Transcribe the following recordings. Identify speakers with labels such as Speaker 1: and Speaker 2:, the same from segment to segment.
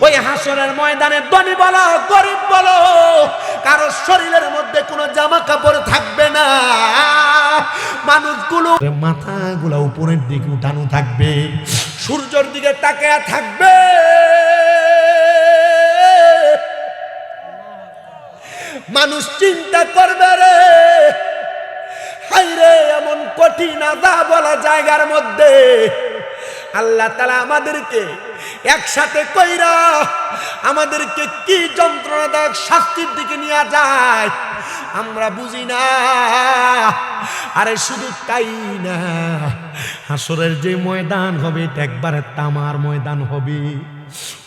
Speaker 1: ওই হাসরের ময়দানে ধনী বলো গরিব বলো কারো শরীরের মধ্যে কোনো জামা কাপড় থাকবে না, মানুষগুলো মাথাগুলো উপরের দিকে উঠানো থাকবে, সূর্যের দিকে তাকিয়ে থাকবে। মানুষ চিন্তা করবে রে হায়রে এমন কঠিন আযাব বলা জায়গার মধ্যে আল্লাহ তাআলা আমাদেরকে একসাথে কইরা আমাদেরকে কি যন্ত্রণাদায়ক শাস্তির দিকে নিয়ে যায় আমরা বুঝি না। আরে শুধু তাই না, হাসরের যে ময়দান হবে এটা একবারে তামার ময়দান হবে।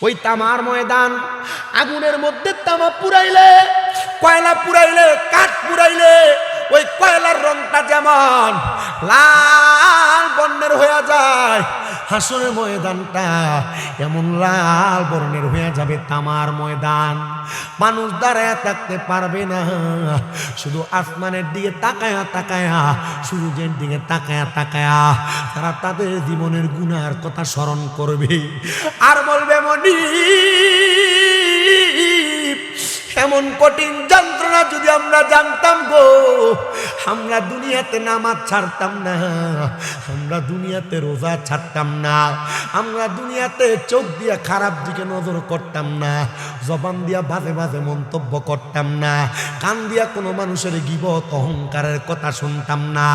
Speaker 1: ওই তামার ময়দান আগুনের মধ্যে তামা পুরাইলে, কয়লা পুরাইলে, কাঠ পুরাইলে ওই কয়লার রংটা যেমন লাল বর্ণের হয়ে যায়, হাসরের ময়দানটা এমন লাল বর্ণের হয়ে যাবে তামার ময়দান। মানুষ দাঁড়ায় থাকতে পারবে না, শুধু আসমানের দিকে তাকায়া তাকায়া, সূর্যের দিকে তাকায়া তাকায়া তারা তাদের জীবনের গুনার কথা স্মরণ করবে আর বলবে মনি এমন কঠিন যন্ত্রণা যদি আমরা জানতাম গো, আমরা দুনিয়াতে নামাজ ছাড়তাম না, আমরা দুনিয়াতে রোজা ছাড়তাম না, আমরা দুনিয়াতে চোখ দিয়ে খারাপ দিকে নজর করতাম না, জবান দিয়া বাজে বাজে মন্তব্য করতাম না, কান দিয়া কোনো মানুষের গীবত অহংকারের কথা শুনতাম না,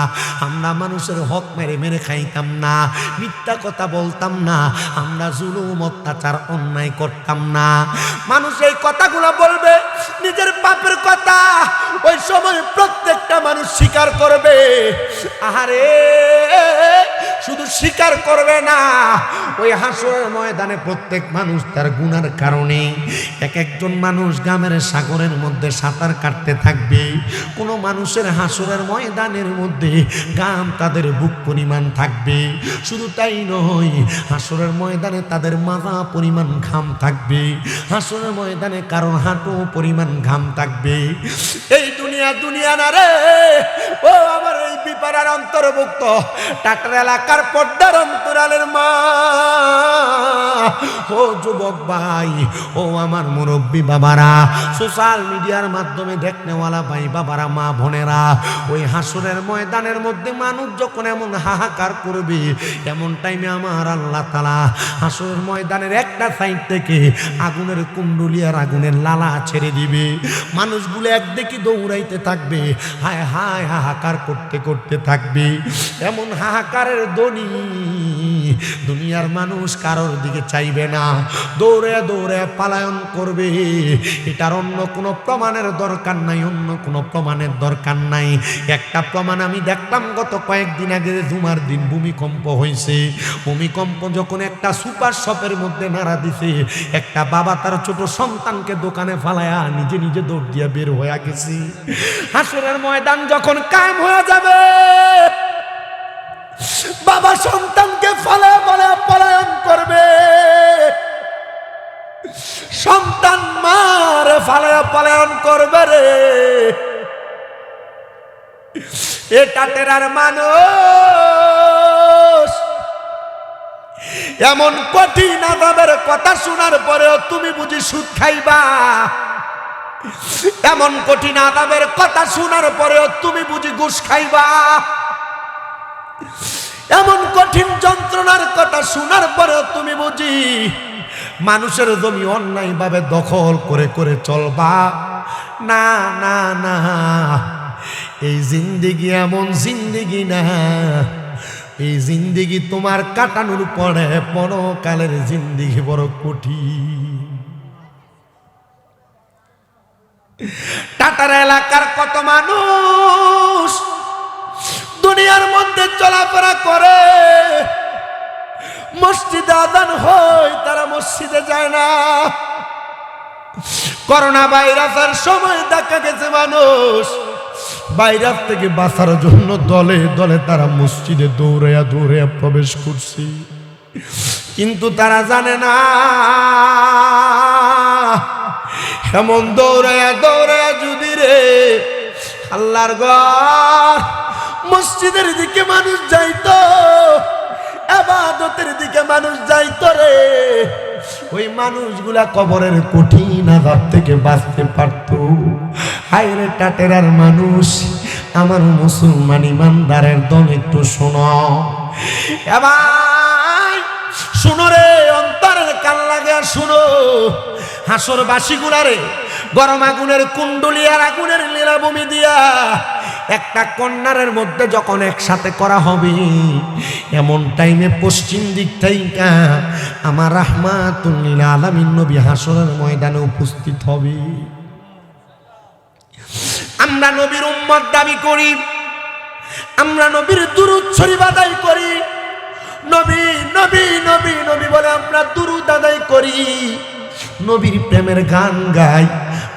Speaker 1: আমরা মানুষের হক মেরে মেরে খাইতাম না, মিথ্যা কথা বলতাম না, আমরা জুলুম অত্যাচার অন্যায় করতাম না। মানুষ এই কথাগুলো বলবে, নিজের পাপের কথা ওই সময় প্রত্যেকটা মানুষ স্বীকার করবে। আহারে শুধু স্বীকার করবে না, ওই হাসরের ময়দানে প্রত্যেক মানুষ তার গুনার কারণে এক একজন মানুষ গ্রামের সাগরের মধ্যে সাঁতার কাটতে থাকবে। কোনো মানুষের হাসরের ময়দানের মধ্যে ঘাম তাদের বুক পরিমাণ থাকবে। শুধু তাই নয়, হাসরের ময়দানে তাদের মাথা পরিমাণ ঘাম থাকবে, হাসরের ময়দানে কারণ হাঁটু পরিমাণ ঘাম থাকবে। এই দুনিয়া দুনিয়া না রে ও আমার এই বিপাড়ার অন্তর্ভুক্ত টাটার এলাকার পর্দার অন্তরালের মা, ও যুবক ভাই, ও আমার মুরব্বী বাবারা, সোশ্যাল মিডিয়ার মাধ্যমে দেখনেওয়ালা ভাই বাবারা, মা বোনেরা, ওই হাসরের ময়দানের মধ্যে মানুষ যখন এমন হাহাকার করবে, এমন টাইমে আমার আল্লাহ তাআলা হাসরের ময়দানের একটা সাইড থেকে আগুনের কুণ্ডুলি আর আগুনের লালা ছেড়ে দিবে। মানুষগুলো একদিকে দৌড়াইতে থাকবে, হায় হায় হাহাকার করতে করতে থাকবে। এমন হাহাকারের ধ্বনি দুনিয়ার মানুষ কারোর দিকে চাইবে না, দৌড়ে দৌড়ে পালায়ন করবে। এটার অন্য কোনো প্রমাণের দরকার নাই, অন্য কোনো প্রমাণের দরকার নাই। একটা প্রমাণ আমি দেখলাম গত কয়েকদিন আগে, জুমার দিন ভূমিকম্প হয়েছে। ভূমিকম্প যখন একটা সুপার শপের মধ্যে নাড়া দিছে, একটা বাবা তার ছোট সন্তানকে দোকানে ফালায়া নিজে নিজে দৌড় দিয়া বের হয়ে গেছে। হাসরের ময়দান যখন কায়েম হয়ে যাবে, বাবা সন্তানকে ফালায়া ফালায়া পলায়ন করবে, সন্তান মারে ফালায়া পলায়ন করবে রে। এটা টেরার মানুষ এমন কঠিন আযাবের কথা শোনার পরেও তুমি বুঝি সুদ খাইবা? এমন কঠিন আযাবের কথা শোনার পরেও তুমি বুঝি ঘুষ খাইবা? এমন কঠিন যন্ত্রণার কথা শোনার পরেও তুমি বুঝি মানুষের জমি অন্যায় ভাবে দখল করে করে চলবা? না না না, এই জিন্দেগি এমন জিন্দেগি না, এই জিন্দেগি তোমার কাটানোর পরে পরকালের জিন্দেগি বড় কঠিন। টাটার এলাকার কত মানুষ দুনিয়ার মধ্যে চলাফেরা করে, মসজিদে আযান হয় তারা মসজিদে যায় না। করোনা ভাইরাসের সময় দেখা গেছে মানুষ ভাইরাস থেকে বাঁচার জন্য দলে দলে তারা মসজিদে দৌড়াইয়া দৌড়াইয়া প্রবেশ করছে, কিন্তু তারা জানে না এমন দৌড়াইয়া দৌড়াইয়া যদি রে আল্লাহর ঘর মসজিদের দিকে মানুষ যাইতো, ইবাদতের দিকে মানুষ যাইতো রে, ওই মানুষগুলা কবরের কঠিন আযাব থেকে বাঁচতে পারত। হায় রে টাটেরার মানুষ, আমার মুসলমান ইমানদারের দল একটু শোনো, এবার শুনো রে, অন্তরের কান লাগে শুনো। হাসরবাসীগুলা রে গরম আগুনের কুণ্ডলি আর আগুনের লীলাভূমি দিয়া একটা কন্যারের মধ্যে যখন একসাথে করা হবে, এমন টাইমে পশ্চিম দিক থেকে আমার রাহমাতুল লিল আলামিন নবী হাসরের ময়দানে উপস্থিত হবে। আমরা নবীর উম্মত দাবি করি, আমরা নবীর দুরূদ শরীফ আদায় করি, নবী নবী নবী নবী বলে আমরা দুরূদ আদায় করি, নবীর প্রেমের গান গাই,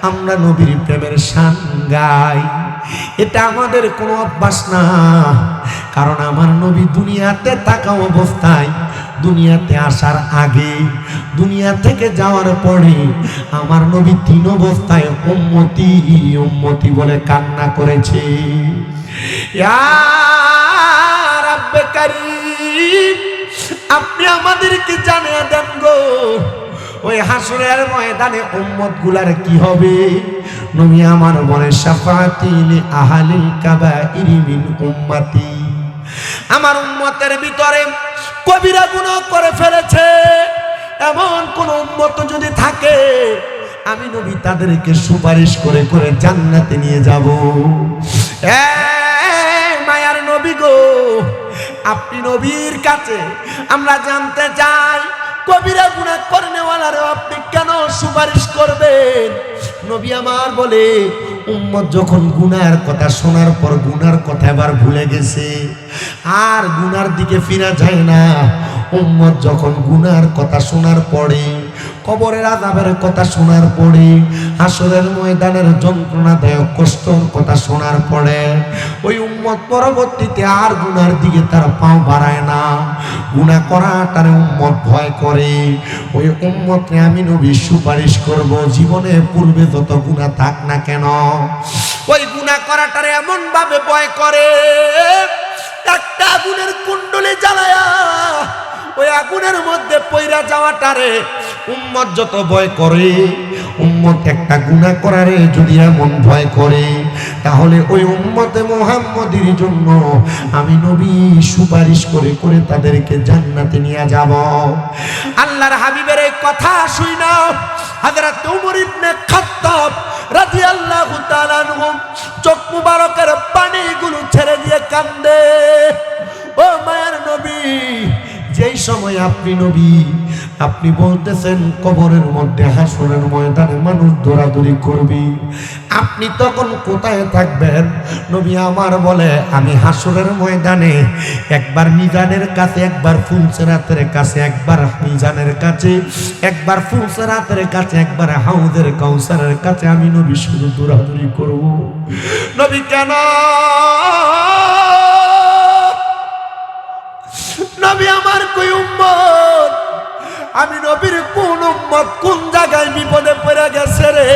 Speaker 1: আমরা নবীর প্রেমের শান গাই। এটা আমাদের কোনো অভ্যাস না, কারণ আমার নবী দুনিয়াতে থাকা অবস্থায়, দুনিয়াতে আসার আগে, দুনিয়া থেকে যাওয়ার পরে আমার নবী তিন অবস্থায় উম্মতি উম্মতি বলে কান্না করেছে। ইয়া রাব্বে কারীম, আপনি আমাদেরকে জানিয়ে দেন গো, ওই হাসরের ময়দানে উম্মত গুলার কি হবে? নবী আমার বলে শাফাআতি লি আহলিল কাবাইরি মিন উম্মতি, আমার উম্মতের ভিতরে কবিরা গুনাহ করে ফেলেছে এমন কোন উম্মত যদি থাকে, আমি নবী তাদেরকে সুপারিশ করে করে জান্নাতে নিয়ে যাব। মায়ার নবী গো, আপনি নবীর কাছে আমরা জানতে চাই, কবিরা গুনাহ করনেওয়ালারে আপনি কেন সুপারিশ করবেন? নবী আমার বলে উম্মত যখন গুনার কথা শোনার পর গুনার কথা এবার ভুলে গেছে, আর গুনার দিকে ফিরা যায় না। উম্মত যখন গুনার কথা শোনার পরে, কবরের আযাবের কথা শোনার পরে, হাসরের ময়দানের যন্ত্রণাদায়ক কষ্টর কথা শোনার পরে, ওই উম্মত পরবর্তীতে আর গুনার দিকে তার পাও বাড়ায় না। গুনাহ করাটার উম্মত ভয় করে। ওই উম্মতকে আমি নবী সুপারিশ করব, জীবনে পূর্বে যত গুনাহ থাক না কেন, ওই গুনাহ করাটারে এমন ভাবে ভয় করে, একটা আগুনের কুণ্ডলে জ্বালায়া ওই আগুনের মধ্যে পইরা যাওয়াটারে উম্মত যত ভয় করে, উম্মত একটা গুনাহ করারে যদি এমন ভয় করে, তাহলে ওই উম্মতে মুহাম্মদীর জন্য আমি নবী সুপারিশ করে করে তাদেরকে জান্নাতে নিয়ে যাব। আল্লাহর হাবিবের এই কথা শুইনা হযরত ওমর ইবনে খাত্তাব রাদিয়াল্লাহু তাআলা আনহু চোখ মুবারকের পানিগুলো ছেড়ে দিয়ে কান্দে। ও মায়ের নবী, যেই সময় আপনি নবী, আপনি বলতেছেন কবরের মধ্যে হাসরের ময়দানে মানুষ দৌড়াদৌড়ি করবি, আপনি তখন কোথায় থাকবেন? নবী আমার বলে আমি হাসরের ময়দানে একবার মিজানের কাছে, একবার ফুলসেরাতের কাছে, একবার মিজানের কাছে, একবার ফুলসেরাতের কাছে, একবার হাউজের কাউসারের কাছে আমি নবী শুধু দৌড়াদৌড়ি করব। নবী কেন? নবী আমার কই উম্মত, আমি নবীর কোন উম্মত কোন জায়গায় বিপদে পড়ে গেছে রে?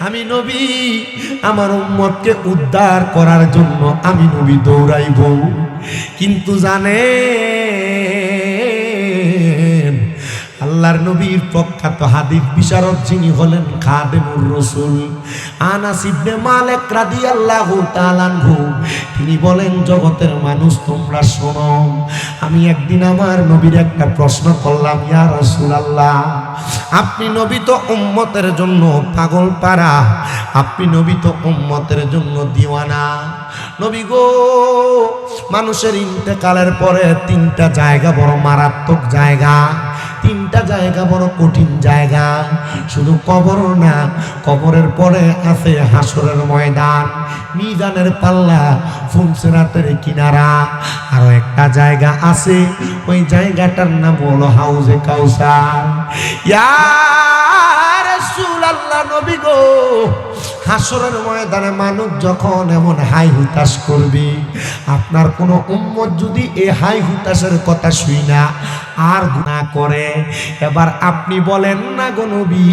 Speaker 1: আমি নবী আমার উম্মতকে উদ্ধার করার জন্য আমি নবী দৌড়াইব। কিন্তু জানেন, আল্লাহর নবীর প্রখ্যাত হাদিস বিশারদ যিনি হলেন খাদেমুর রাসূল আনাস ইবনে মালিক রাদিয়াল্লাহু তাআলা আনহু, তিনি বলেন, জগতের মানুষ তোমরা শোনো, আমি একদিন আমার নবীর একটা প্রশ্ন করলাম, ইয়া রাসূলুল্লাহ, আপনি নবী তো উম্মতের জন্য পাগল পারা, আপনি নবী তো উম্মতের জন্য দিওয়ানা। নবী গো, মানুষের ইন্তেকালের পরে তিনটা জায়গা বড় মারাত্মক জায়গা, তিনটা জায়গা বড় কঠিন জায়গা। শুধু কবর না, কবরের পরে আছে হাসরের ময়দান, মিজানের পাল্লা, ফুলসিরাতের কিনারা, আরো একটা জায়গা আছে, ওই জায়গাটার নাম হলো হাউজে কাউসার। ইয়া রাসূলুল্লাহ, নবী গো, হাসরের ময়দানে মানুষ যখন এমন হাই হুতাশ করবে, আপনার কোনো উম্মত যদি এই হাই হুতাশের কথা শুই না আর গুনাহ করে, এবার আপনি বলেন না গো নবী,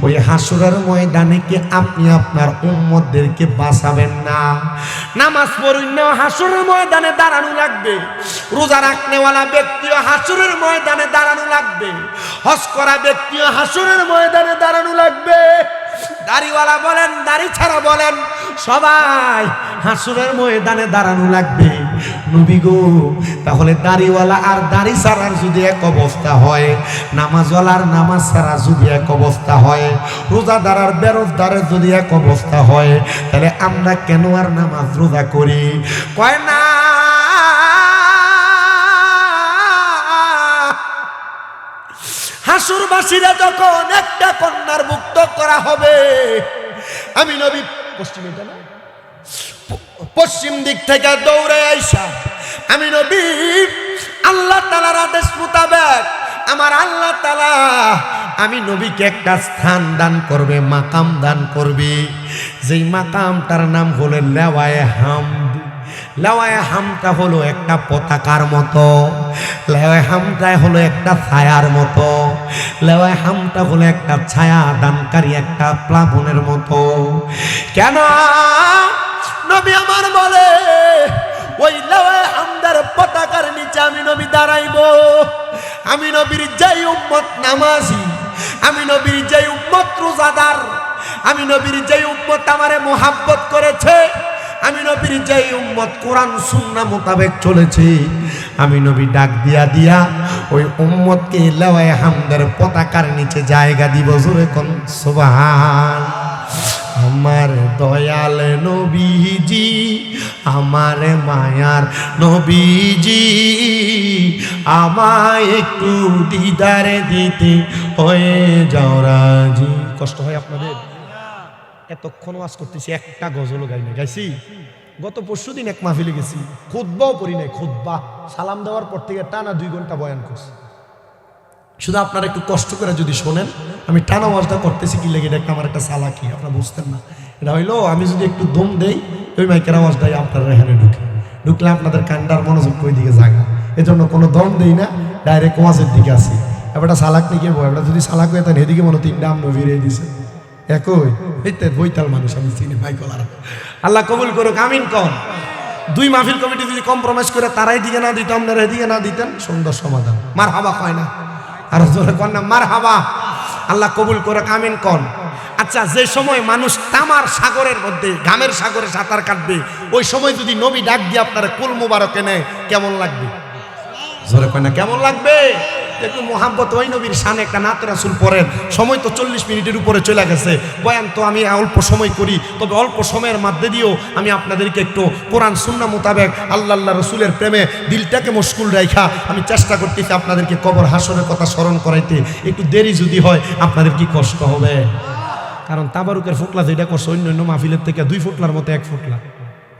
Speaker 1: ওই হাসরের ময়দানে কি আপনি আপনার উম্মতদেরকে বাঁচাবেন না? নামাজ পড়ুন হাসরের ময়দানে দাঁড়ানো লাগবে, রোজা রাখনেওয়ালা ব্যক্তিও হাসরের ময়দানে দাঁড়ানো লাগবে, হজ করা ব্যক্তিও হাসরের ময়দানে দাঁড়ানো লাগবে, দাড়িওয়ালা বলেন দাড়ি ছাড়া বলেন সবাই হাসরের ময়দানে দাঁড়ানো লাগবে। নবী গো, তাহলে দাড়িওয়ালা আর দাড়ি ছাড়ার যদি এক অবস্থা হয়, নামাজওয়ালার নামাজ ছাড়া যদি এক অবস্থা হয়, রোজাদার আর বেরোজদারের যদি এক অবস্থা হয়, তাহলে আমরা কেন আর নামাজ রোজা করি? কয় না, হাসুরবাসীরা যখন একটা কন্যার মুক্ত করা হবে, আমি নবী পশ্চিম দিক থেকে দৌড়ে আইসা আমি নবী আল্লাহ তাআলার আদেশ মোতাবেক আমার আল্লাহ তাআলা আমি নবীকে একটা স্থান দান করবে, মাকাম দান করবে, যেই মাকামটার নাম হলো লেওয়ায়ে হামদ। লেওয়ায়ে হামদটা হলো একটা পতাকার মতো, লেওয়ায়ে হামদটা হলো একটা ছায়ার মতো, লেওয়ায়ে হামদটা হলো একটা ছায়া দানকারী একটা প্লাবনের মতো। কেন নবী আমার বলে ওই লেওয়ায়ে হামদের পতাকার নিচে আমি নবী দাঁড়াইব। আমি নবীর যেই উম্মত নামাজি, আমি নবীর যেই উম্মত রোজাদার, আমি নবীর যেই উম্মত আমারে মোহাব্বত করেছে, আমি নবীর যেই উম্মত কোরআন সুন্নাহ মোতাবেক চলেছে, আমি নবী ডাক দিয়া দিয়া ওই উম্মতকে লেওয়ায়ে হামদের পতাকার নিচে জায়গা দিব। জোরে কোন সুবহান। আমার দয়াল নবীজি, আমার মায়ার নবীজি, আমায় একটু দিদারে দিতে হয়ে যাও রাজি। কষ্ট হয় আপনাদের? এতক্ষণ ওয়াজ করতেছি, একটা গজলও গাই না, গাইছি গত পরশুদিন এক মাহফিলে গেছি, খুতবাও পড়ি নাই, খুতবা সালাম দেওয়ার পর থেকে টানা 2 ঘন্টা বয়ান করছি। শুধু আপনারা একটু কষ্ট করে যদি শোনেন, আমি টানা ওয়াজটা করতেছি কি লেগে, এটা একটা আমার একটা চালাকি, আপনারা বুঝতেন না। এটা হইলো আমি যদি একটু দম দেই, ওই মাইকের আওয়াজটাই আপনারা এখানে ঢুকলে আপনাদের কান্ডার মনোযোগ ওই দিকে জায়গা, এজন্য কোনো দম দেই না, ডাইরেক্ট ওয়াজের দিকে আসি। এবারটা চালাক নিয়ে গিয়ে এবার যদি চালাক হয়ে তাহলে এদিকে মনে 3টা আম ভিড়িয়ে দিছে একই বইতাল মানুষ আমি চিনি ভাই কলার। আল্লাহ কবুল করুক, আমিন কন। 2 মাহফিল কমিটি যদি কম্প্রোমাইজ করে তারাই দিকে না দিত, আপনারা এদিকে না দিতেন, সুন্দর সমাধান। মার হাবা কয় না, আর জোরে কন না মার হাবা। আল্লাহ কবুল করুক, আমিন কন। আচ্ছা, যে সময় মানুষ তামার সাগরের মধ্যে ঘামের সাগরে সাঁতার কাটবে, ওই সময় যদি নবী ডাক দিয়ে আপনারা কুল মুবারকে নেয়, কেমন লাগবে? জোরে কয় না কেমন লাগবে? একটু মোহাম্মত ওই নবীর শানে একটা নাত রাসূল পড়েন। সময় তো 40 মিনিটের উপরে চলে গেছে, বয়ান তো আমি অল্প সময় করি, তবে অল্প সময়ের মধ্যে দিয়েও আমি আপনাদেরকে একটু কোরআন সুন্নাহ মোতাবেক আল্লাহ রসুলের প্রেমে দিলটাকে মশগুল রাখা আমি চেষ্টা করতেছি আপনাদেরকে কবর হাসরের কথা স্মরণ করাইতে। একটু দেরি যদি হয় আপনাদের কি কষ্ট হবে? কারণ তাবারুকের ফুটলা যেটা করছে অন্য মাহফিলের থেকে 2 ফুটলার মতো 1 ফুটলা।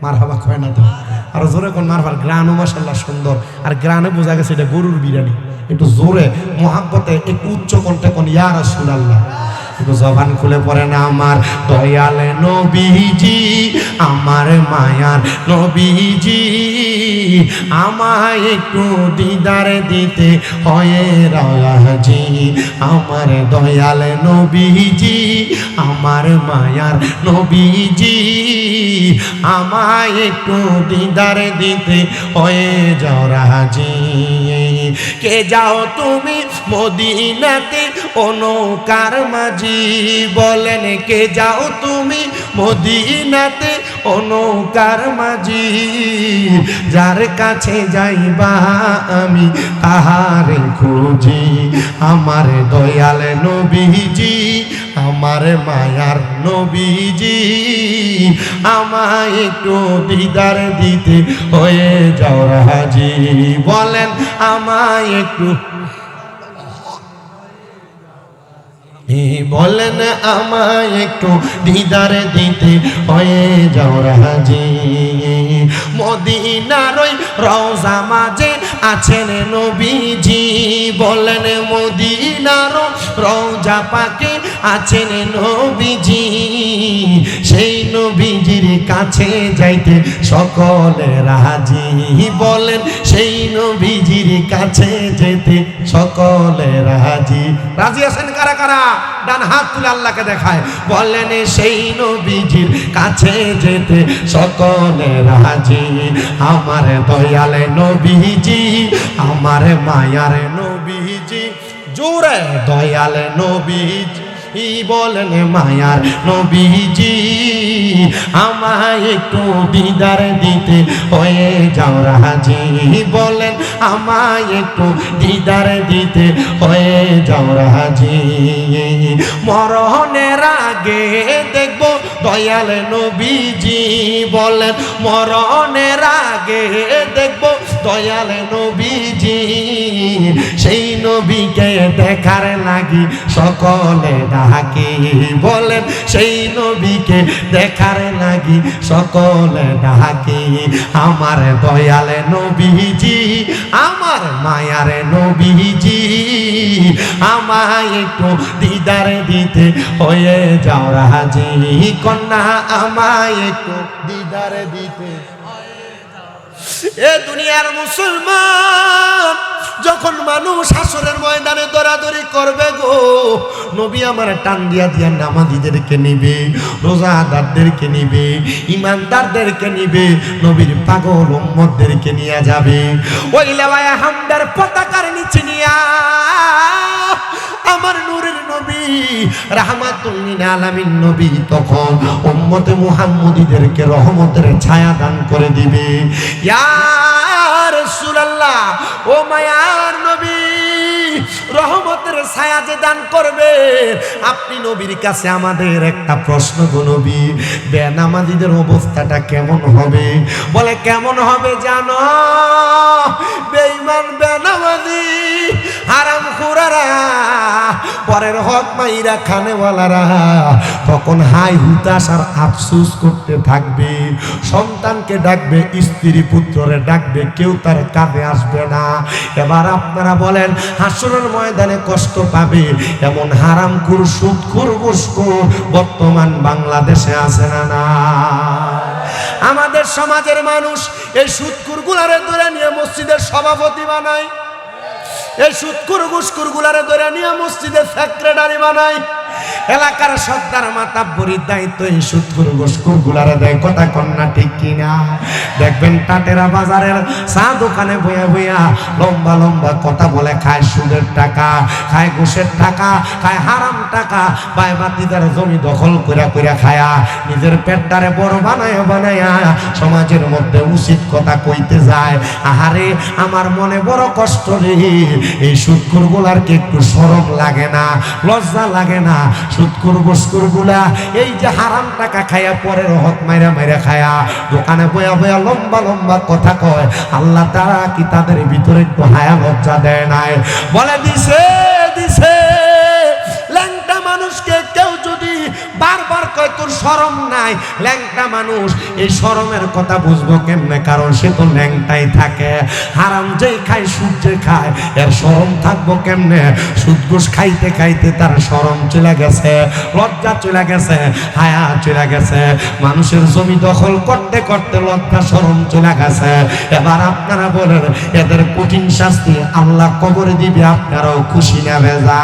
Speaker 1: মার হাবা কয় না তো, আর জোরে কোন মারবার। গ্রানও মাশাআল্লাহ সুন্দর, আর গ্রানে বোঝা গেছে এটা গরুর বিরিয়ানি। একটু জোরে মোহাব্বতে একটু উচ্চ কণ্ঠে কোন ইয়া রাসূলুল্লাহ, একটু জবান খুলে পড়ে না আমার দয়াল নবীজি, আমার মায়ার নবীজি, আমায় একটু দিদারে দিতে হয়ে রাজি। আমার দয়াল নবীজি, আমার মায়ার নবীজি, আমায় একটু দিদারে দিতে হয়ে যাও রাজি। কে যাও তুমি মদিনাতে ও নৌকার মাঝি, বলেন কে যাও তুমি মদিনাতে ও নৌকার মাঝি, যার কাছে যাইবা আমি তাহারে খুঁজি। আমার দয়াল নবীজি, আমার মায়ার নবীজি, আমায় একটু দিদার দিতে হয়ে যাও রাজি। বলেন আমায় একটু বলেন আমায় একটু দিদার দিতে হয়ে যাও রাজি মদিনার ওই রওজা মাঝে আছেন নবীজি বলেন মদিনার রওজা পাকে আছেন নবীজি সেই নবীজির কাছে যাইতে সকলে রাজি বলেন সেই নবীজির কাছে যেতে সকলে রাজি রাজি আছেন কারা কারা ডান হাত তুলে আল্লাহকে দেখায় বলেন সেই নবীজির কাছে যেতে সকলে রাজি আমার দয়ালে নবীজি আমার মায়ার নবীজি জোরে দয়ালে নবীজি বলেন মায়ার নবীজি আমায় একটু দিদার দিতে হয়ে যাও রাজি বলেন আমায় একটু দিদার দিতে হয়ে যাও রাজি মরণের আগে দেখবো দয়াল নবীজি বলেন মরণের আগে দেখবো দয়াল নবীজি সেই নবীকে দেখার লাগি সকলে ডাকি বলেন সেই নবীকে দেখার লাগি সকলে ডাকি আমার দয়াল নবীজি আমার মায়ার নবীজি আমায় একটু দিদার দিতে হয়ে যাও রাজি কন্যা আমায় একটু দিদার দিতে এ দুনিয়ার মুসলমান যখন মানুষ হাসরের ময়দানে দৌড়াদৌড়ি করবে গো নবী আমার টান দিয়া দিয়া নামাজীদেরকে নিবে রোজাদারদেরকে নিবে ইমানদারদেরকে নিবে নবীর পাগল উম্মতদেরকে নিয়ে যাবে ওই লেওয়ায়ে হামদার পতাকার নিচে নিয়া আমার নূরের নবী রাহমাতুল লিল আলামিন নবী তখন উম্মতে মুহাম্মদীদেরকে রহমতের ছায়া দান করে দিবে ইয়া রাসূলুল্লাহ ও মায়ার নবী রহমতের ছায়া যে দান করবে আপনি নবীর কাছে আমাদের একটা প্রশ্ন গো নবী বেনামাজীদের অবস্থাটা কেমন হবে বলে কেমন হবে জানো বেঈমান বেনামাজী হারামখোররা পরের হক মাইরা খানেওয়ালারা তখন হাই হুতাশ আর আফসোস করতে থাকবে সন্তানকে ডাকবে স্ত্রী পুত্ররে ডাকবে কেউ তার কাঁধে আসবে না এবার আপনারা বলেন হাসরের ময়দানে কষ্ট পাবে এমন হারামখোর সুদখোর ঘুষখোর বর্তমান বাংলাদেশে আছে না না আমাদের সমাজের মানুষ এই সুদখোরগুলারে ধরে নিয়ে মসজিদের সভাপতি বানায় এই সুদখোর ঘুষখোর গুলারে ধরে নিয়ে মসজিদের সেক্রেটারি বানায় এলাকার সর্দার মাতাব্বরির দায়িত্ব এই সুদখোর ঘুষখোর গুলারে দেয় কথা কন্যা ঠিক কিনা দেখবেন টাটেরা বাজারের চা দোকানে বইয়া বইয়া লম্বা লম্বা কথা বলে খায় সুদের টাকা খায় ঘুষের টাকা খায় হারাম টাকা বাইবাতিদার জমি দখল কইরা কইরা খায়া নিজের পেটটারে বড় বানায়া বানায়া সমাজের মধ্যে উচিত কথা কইতে যায় আহারে আমার মনে বড় কষ্ট রে এই সুদখোর গুলার কি একটু শরম লাগে না লজ্জা লাগে না সুদখোর ঘুষখোর গুলা এই যে হারাম টাকা খায়া পরের হক মাইরা মাইরা খায়া দোকানে বয়া বয়া লম্বা লম্বা কথা কয় আল্লাহ তাআলা কি তাদের ভিতরে একটু হায়া লজ্জা দেয় নাই বলে দিছে দিছে ল্যাংটা মানুষকে কেউ যদি বারবার কয় তোর শরম নাই ল্যাংটা মানুষ এই শরমের কথা বুঝবো কেমনে কারণ সে তো ল্যাংটাই থাকে হারাম যেই খায় সুদ যে খায় এর শরম থাকবো কেমনে সুদ ঘুষ খাইতে খাইতে তার শরম চলে গেছে লজ্জা চলে গেছে হায়া চলে গেছে মানুষের জমি দখল করতে করতে লজ্জা শরম চলে গেছে এবার আপনারা বলেন এদের কঠিন শাস্তি আল্লাহ কবরে দিবে আপনারাও খুশি না ভেজা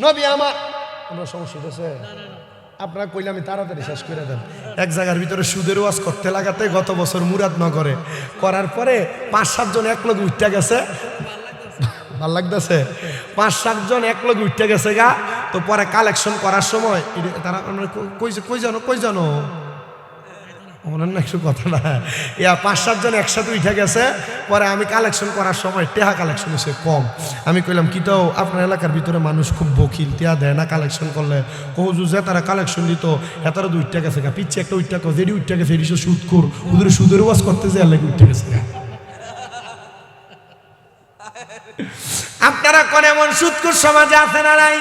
Speaker 1: নবী আমার কোনো সমস্যা হচ্ছে আপনারা কইলে আমি তাড়াতাড়ি শেষ করে দেন এক জায়গার ভিতরে সুদের ওয়াজ করতে লাগাতে গত বছর মুরাদনগরে করার পরে 5-7 জন এক লগে উঠতে গেছে ভাল লাগতেছে 5-7 জন এক লগে উঠতে গেছে গা তো পরে কালেকশন করার সময় তারা কই জানো ওনার না একটু কথা না ইয়া 5-7 জন একসাথে উঠে গেছে পরে আমি কালেকশন করার সময় টেহা কালেকশন হয়েছে কম আমি কইলাম কি তো আপনার এলাকার ভিতরে মানুষ খুব বকিল টেহা দেয় না কালেকশন করলে কৌজু যে তারা কালেকশন দিত এতারা তো উঠতে গেছে গা পিচ্ছে একটা উঠতে গেছে যেটি উঠতে গেছে এটি সুদখোর ওদের সুদের ওয়াজ করতে যে এলাকা উঠতে গেছে আপনারা কোন এমন সুদখোর সমাজে আছে না নাই?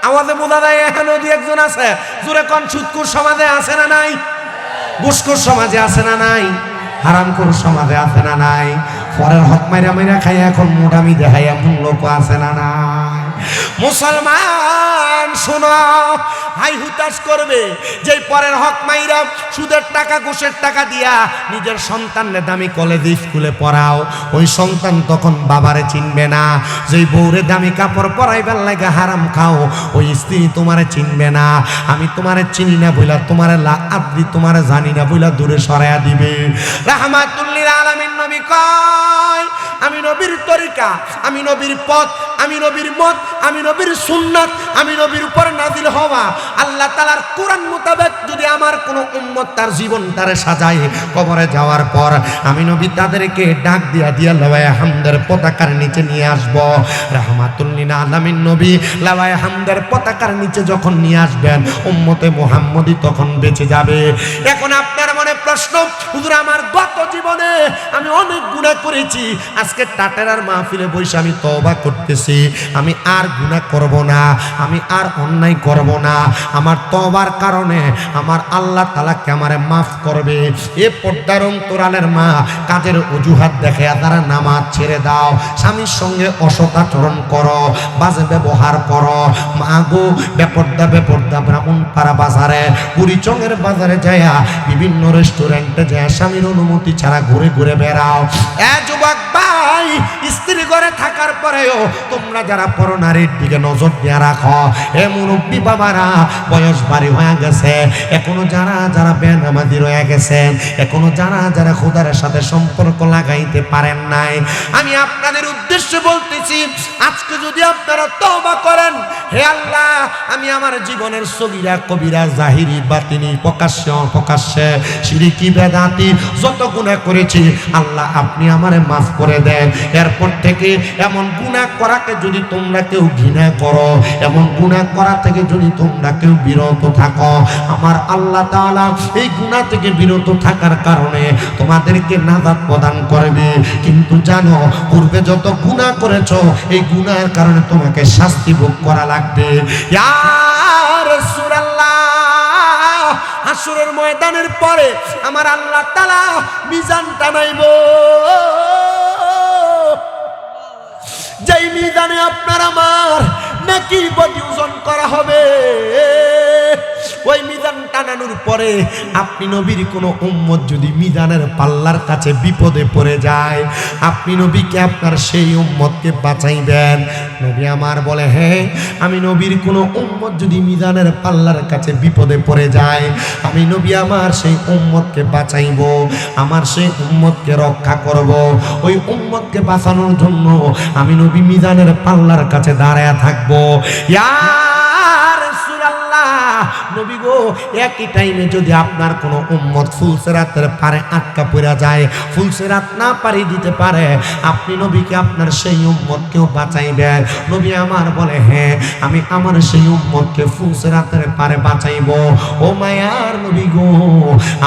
Speaker 1: আমাদের বোঝা যায় এখানে দুই একজন আছে। জোরে কোন সুদখোর সমাজে আছে না নাই? ঘুষখোর সমাজে আছে না নাই? হারামখোর সমাজে আছে না নাই? পরের হক মাইরা মাইরা খাই এখন মোটামি দেখাই এমন লোক আছে না নাই? মুসলমান শোনো, হাই হুতাশ করবে যে পরের হক মাইরা সুদের টাকা ঘুষের টাকা দিয়া নিজের সন্তানরে দামি কলেজে স্কুলে পড়াও, ওই সন্তান তখন বাবারে চিনবে না। যেই বউরে দামি কাপড় পরাইবার লাগে হারাম খাও, ওই স্ত্রী তোমারে চিনবে না। আমি তোমারে চিনি না বইলা তোমারে আদি তোমারে জানি না বইলা দূরে সরাইয়া দিবে। রাহমাতুল লিল আলামিন নবী কয়, আমি নবীর তরিকা, আমি নবীর পথ, আমি নবীর মত, আমি নবীর সুন্নাত, আমি নবীর উপর নাজিল হওয়া আল্লাহ তাআলার কোরআন মোতাবেক যদি আমার কোনো উম্মত তার জীবন তারে সাজায়, কবরে যাওয়ার পর আমি নবী তাদেরকে ডাক দিয়া দিয়া লাওয়ায়ে হামদের পতাকার নিচে নিয়ে আসব। রাহমাতুল লিল আলামিন নবী লাওয়ায়ে হামদের পতাকার নিচে যখন নিয়ে আসবেন, উম্মতে মুহাম্মদী তখন বেঁচে যাবে। এখন আপনার মনে প্রশ্ন, হুজুর আমার গত জীবনে আমি অনেক গুনাহ করেছি, আজকে টাটেরার মাহফিলে বসে আমি তওবা করতেছি, আমি আর গুনাহ করব না, আমি আর অন্যায় করব না। আমার তওবার কারণে আমার আল্লাহ তাআলা কে আমারে মাফ করবে। এ পর্দার অন্তরালের মা, কাজের অজুহাত দেখে তারা নামাজ ছেড়ে দাও, স্বামীর সঙ্গে অসৎ আচরণ করো, বাজে ব্যবহার করো। মা গো, বেপর্দা ব্রাহ্মণপাড়া বাজারে, কুড়িচঙ্গের বাজারে যায়া বিভিন্ন রেস্টুরেন্টে যায় স্বামীর অনুমতি ছাড়া ঘুরে ঘুরে বেড়াও। এ যুবক ভাই, স্ত্রী ঘরে থাকার পরেও তোমরা যারা পরনারীর দিকে নজর দিয়ে রাখো, এ মুরব্বী বাবারা, বয়স বাড়ি হয়ে গেছে, এখনো যারা যারা বেনামাজি রয়ে গেছেন, এখনো যারা যারা খোদার সাথে সম্পর্ক লাগাইতে পারেন নাই, আমি আপনাদের উদ্দেশ্যে বলতেছি, আজকে যদি আপনারা তওবা করেন, হে আল্লাহ, আমি আমার জীবনের সগীরা কবিরা জাহিরি বাতিনি প্রকাশ্যে শিরকি বেদাতি যত গুনাহ করেছি, আল্লাহ আপনি আমারে মাফ করে দেন। এরপর থেকে এমন গুনাহ করাকে যদি তোমরা কেউ ঘৃণা করো, এমন গুনাহ করা থেকে যদি তোমরা কেউ বিরত থাকো, আমার আল্লাহ তাআলা এই গুনাহ থেকে বিরত থাকার কারণে তোমাদেরকে নাজাত প্রদান করবে। কিন্তু জানো, পূর্বে যত গুনাহ করেছো, এই গুনাহের কারণে তোমাকে শাস্তি ভোগ করা লাগবে। ইয়া রাসূলুল্লাহ, হাসরের ময়দানের পরে আমার আল্লাহ তাআলা মিজান টানাইব, যেই মিজানে আপনার আমার নাকি বডি ওজন করা হবে। ওই মিজান টানানোর পরে আপনি নবীর কোনো উম্মত যদি মিজানের পাল্লার কাছে বিপদে পড়ে যায়, আপনি নবীকে আপনার সেই উম্মতকে বাঁচাইবেন। নবী আমার বলে, হ্যাঁ, আমি নবীর কোনো উম্মত যদি মিজানের পাল্লার কাছে বিপদে পড়ে যায়, আমি নবী আমার সেই উম্মতকে বাঁচাইব, আমার সেই উম্মতকে রক্ষা করব। ওই উম্মতকে বাঁচানোর জন্য আমি নবী মিজানের পাল্লার কাছে দাঁড়ায়া থাকবো। ইয়া রাসূলুল্লাহ, নবী গো, একই টাইমে যদি আপনার কোনো উম্মত ফুলসেরাতের পারে আটকা পড়ে যায়, ফুলসেরাত না পারি দিতে পারে, আপনি নবীকে আপনার সেই উম্মতকেও বাঁচাইবেন। নবী আমার বলে, হ্যাঁ, আমি আমার সেই উম্মতকে ফুলসেরাতের পারে বাঁচাইব। ও মায়ার নবী গো,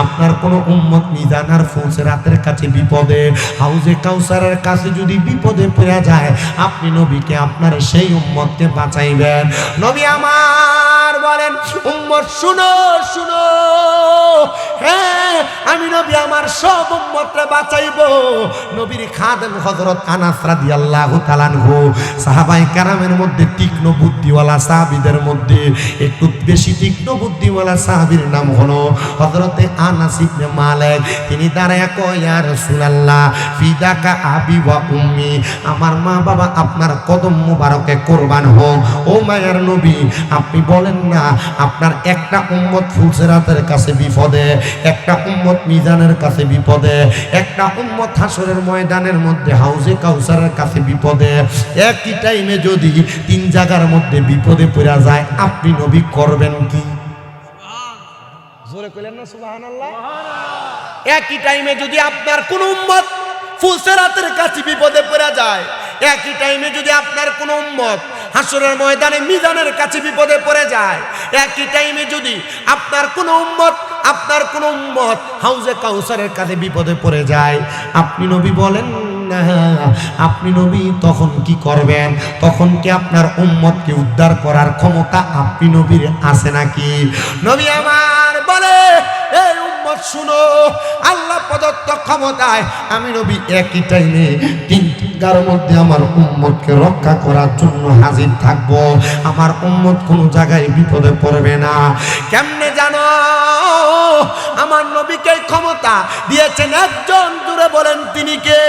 Speaker 1: আপনার কোনো উম্মত মিজানার ফুলসেরাতের কাছে বিপদে, হাউজে কাউসারের কাছে যদি বিপদে পড়ে যায়, আপনি নবীকে আপনার সেই উম্মতকে বাঁচাইবেন। নবী আমার বলেন, উম্মত শুনো শুনো, হ্যাঁ, আমি নবী আমার সব উম্মতকে বাঁচাইবো। নবীর খাদেম হযরত আনাস রাদিয়াল্লাহু তাআলা আনহু, সাহাবায়ে কেরামের মধ্যে তীক্ষ্ণ বুদ্ধিওয়ালা সাহাবীদের মধ্যে একটু বেশি তীক্ষ্ণ বুদ্ধিওয়ালা সাহাবীর নাম হলো হযরতে আনাস ইবনে মালিক। তিনি দাঁড়ায়া কয়, ইয়া রাসূলুল্লাহ, ফিদাকা আবি ওয়া উম্মি, আমার মা বাবা আপনার কদম মুবারকে কুরবান হোক। ও মায়ের নবী, আপনি বলেন না, আপনার একটা উম্মত ফুলসেরাতের কাছে বিপদে, একটা উম্মত মিজানের কাছে বিপদে, একটা উম্মত হাসরের ময়দানের মধ্যে হাউজে কাউসারের কাছে বিপদে, একই টাইমে যদি তিন জায়গার মধ্যে বিপদে পড়ে যায়, আপনি নবী করবেন কি? জোরে কইলেন না সুবহানাল্লাহ? একই টাইমে যদি আপনার কোন উম্মত ফুলসেরাতের কাছে বিপদে পড়ে যায়, একই টাইমে যদি আপনার কোন উম্মত হাসরের ময়দানে মিজানের কাছে বিপদে পড়ে যায়, একই টাইমে যদি আপনার কোন উম্মত হাউজে কাউসারের কাছে বিপদে পড়ে যায়, আপনি নবী বলেন আল্লাহ, আপনি নবী তখন কি করবেন? তখন কি আপনার উম্মতকে উদ্ধার করার ক্ষমতা আপনি নবীর আছে নাকি? নবী আমার বলে, এই উম্মত শুনো, আল্লাহ প্রদত্ত ক্ষমতায় আমি নবী একই টাইমে তিন জায়গার মধ্যে আমার উম্মতকে রক্ষা করার জন্য হাজির থাকবো। আমার উম্মত কোনো জায়গায় বিপদে পড়বে না। কেমনে জানো আমার নবীকে ক্ষমতা দিয়েছেন একজন? জুড়ে বলেন তিনি কে?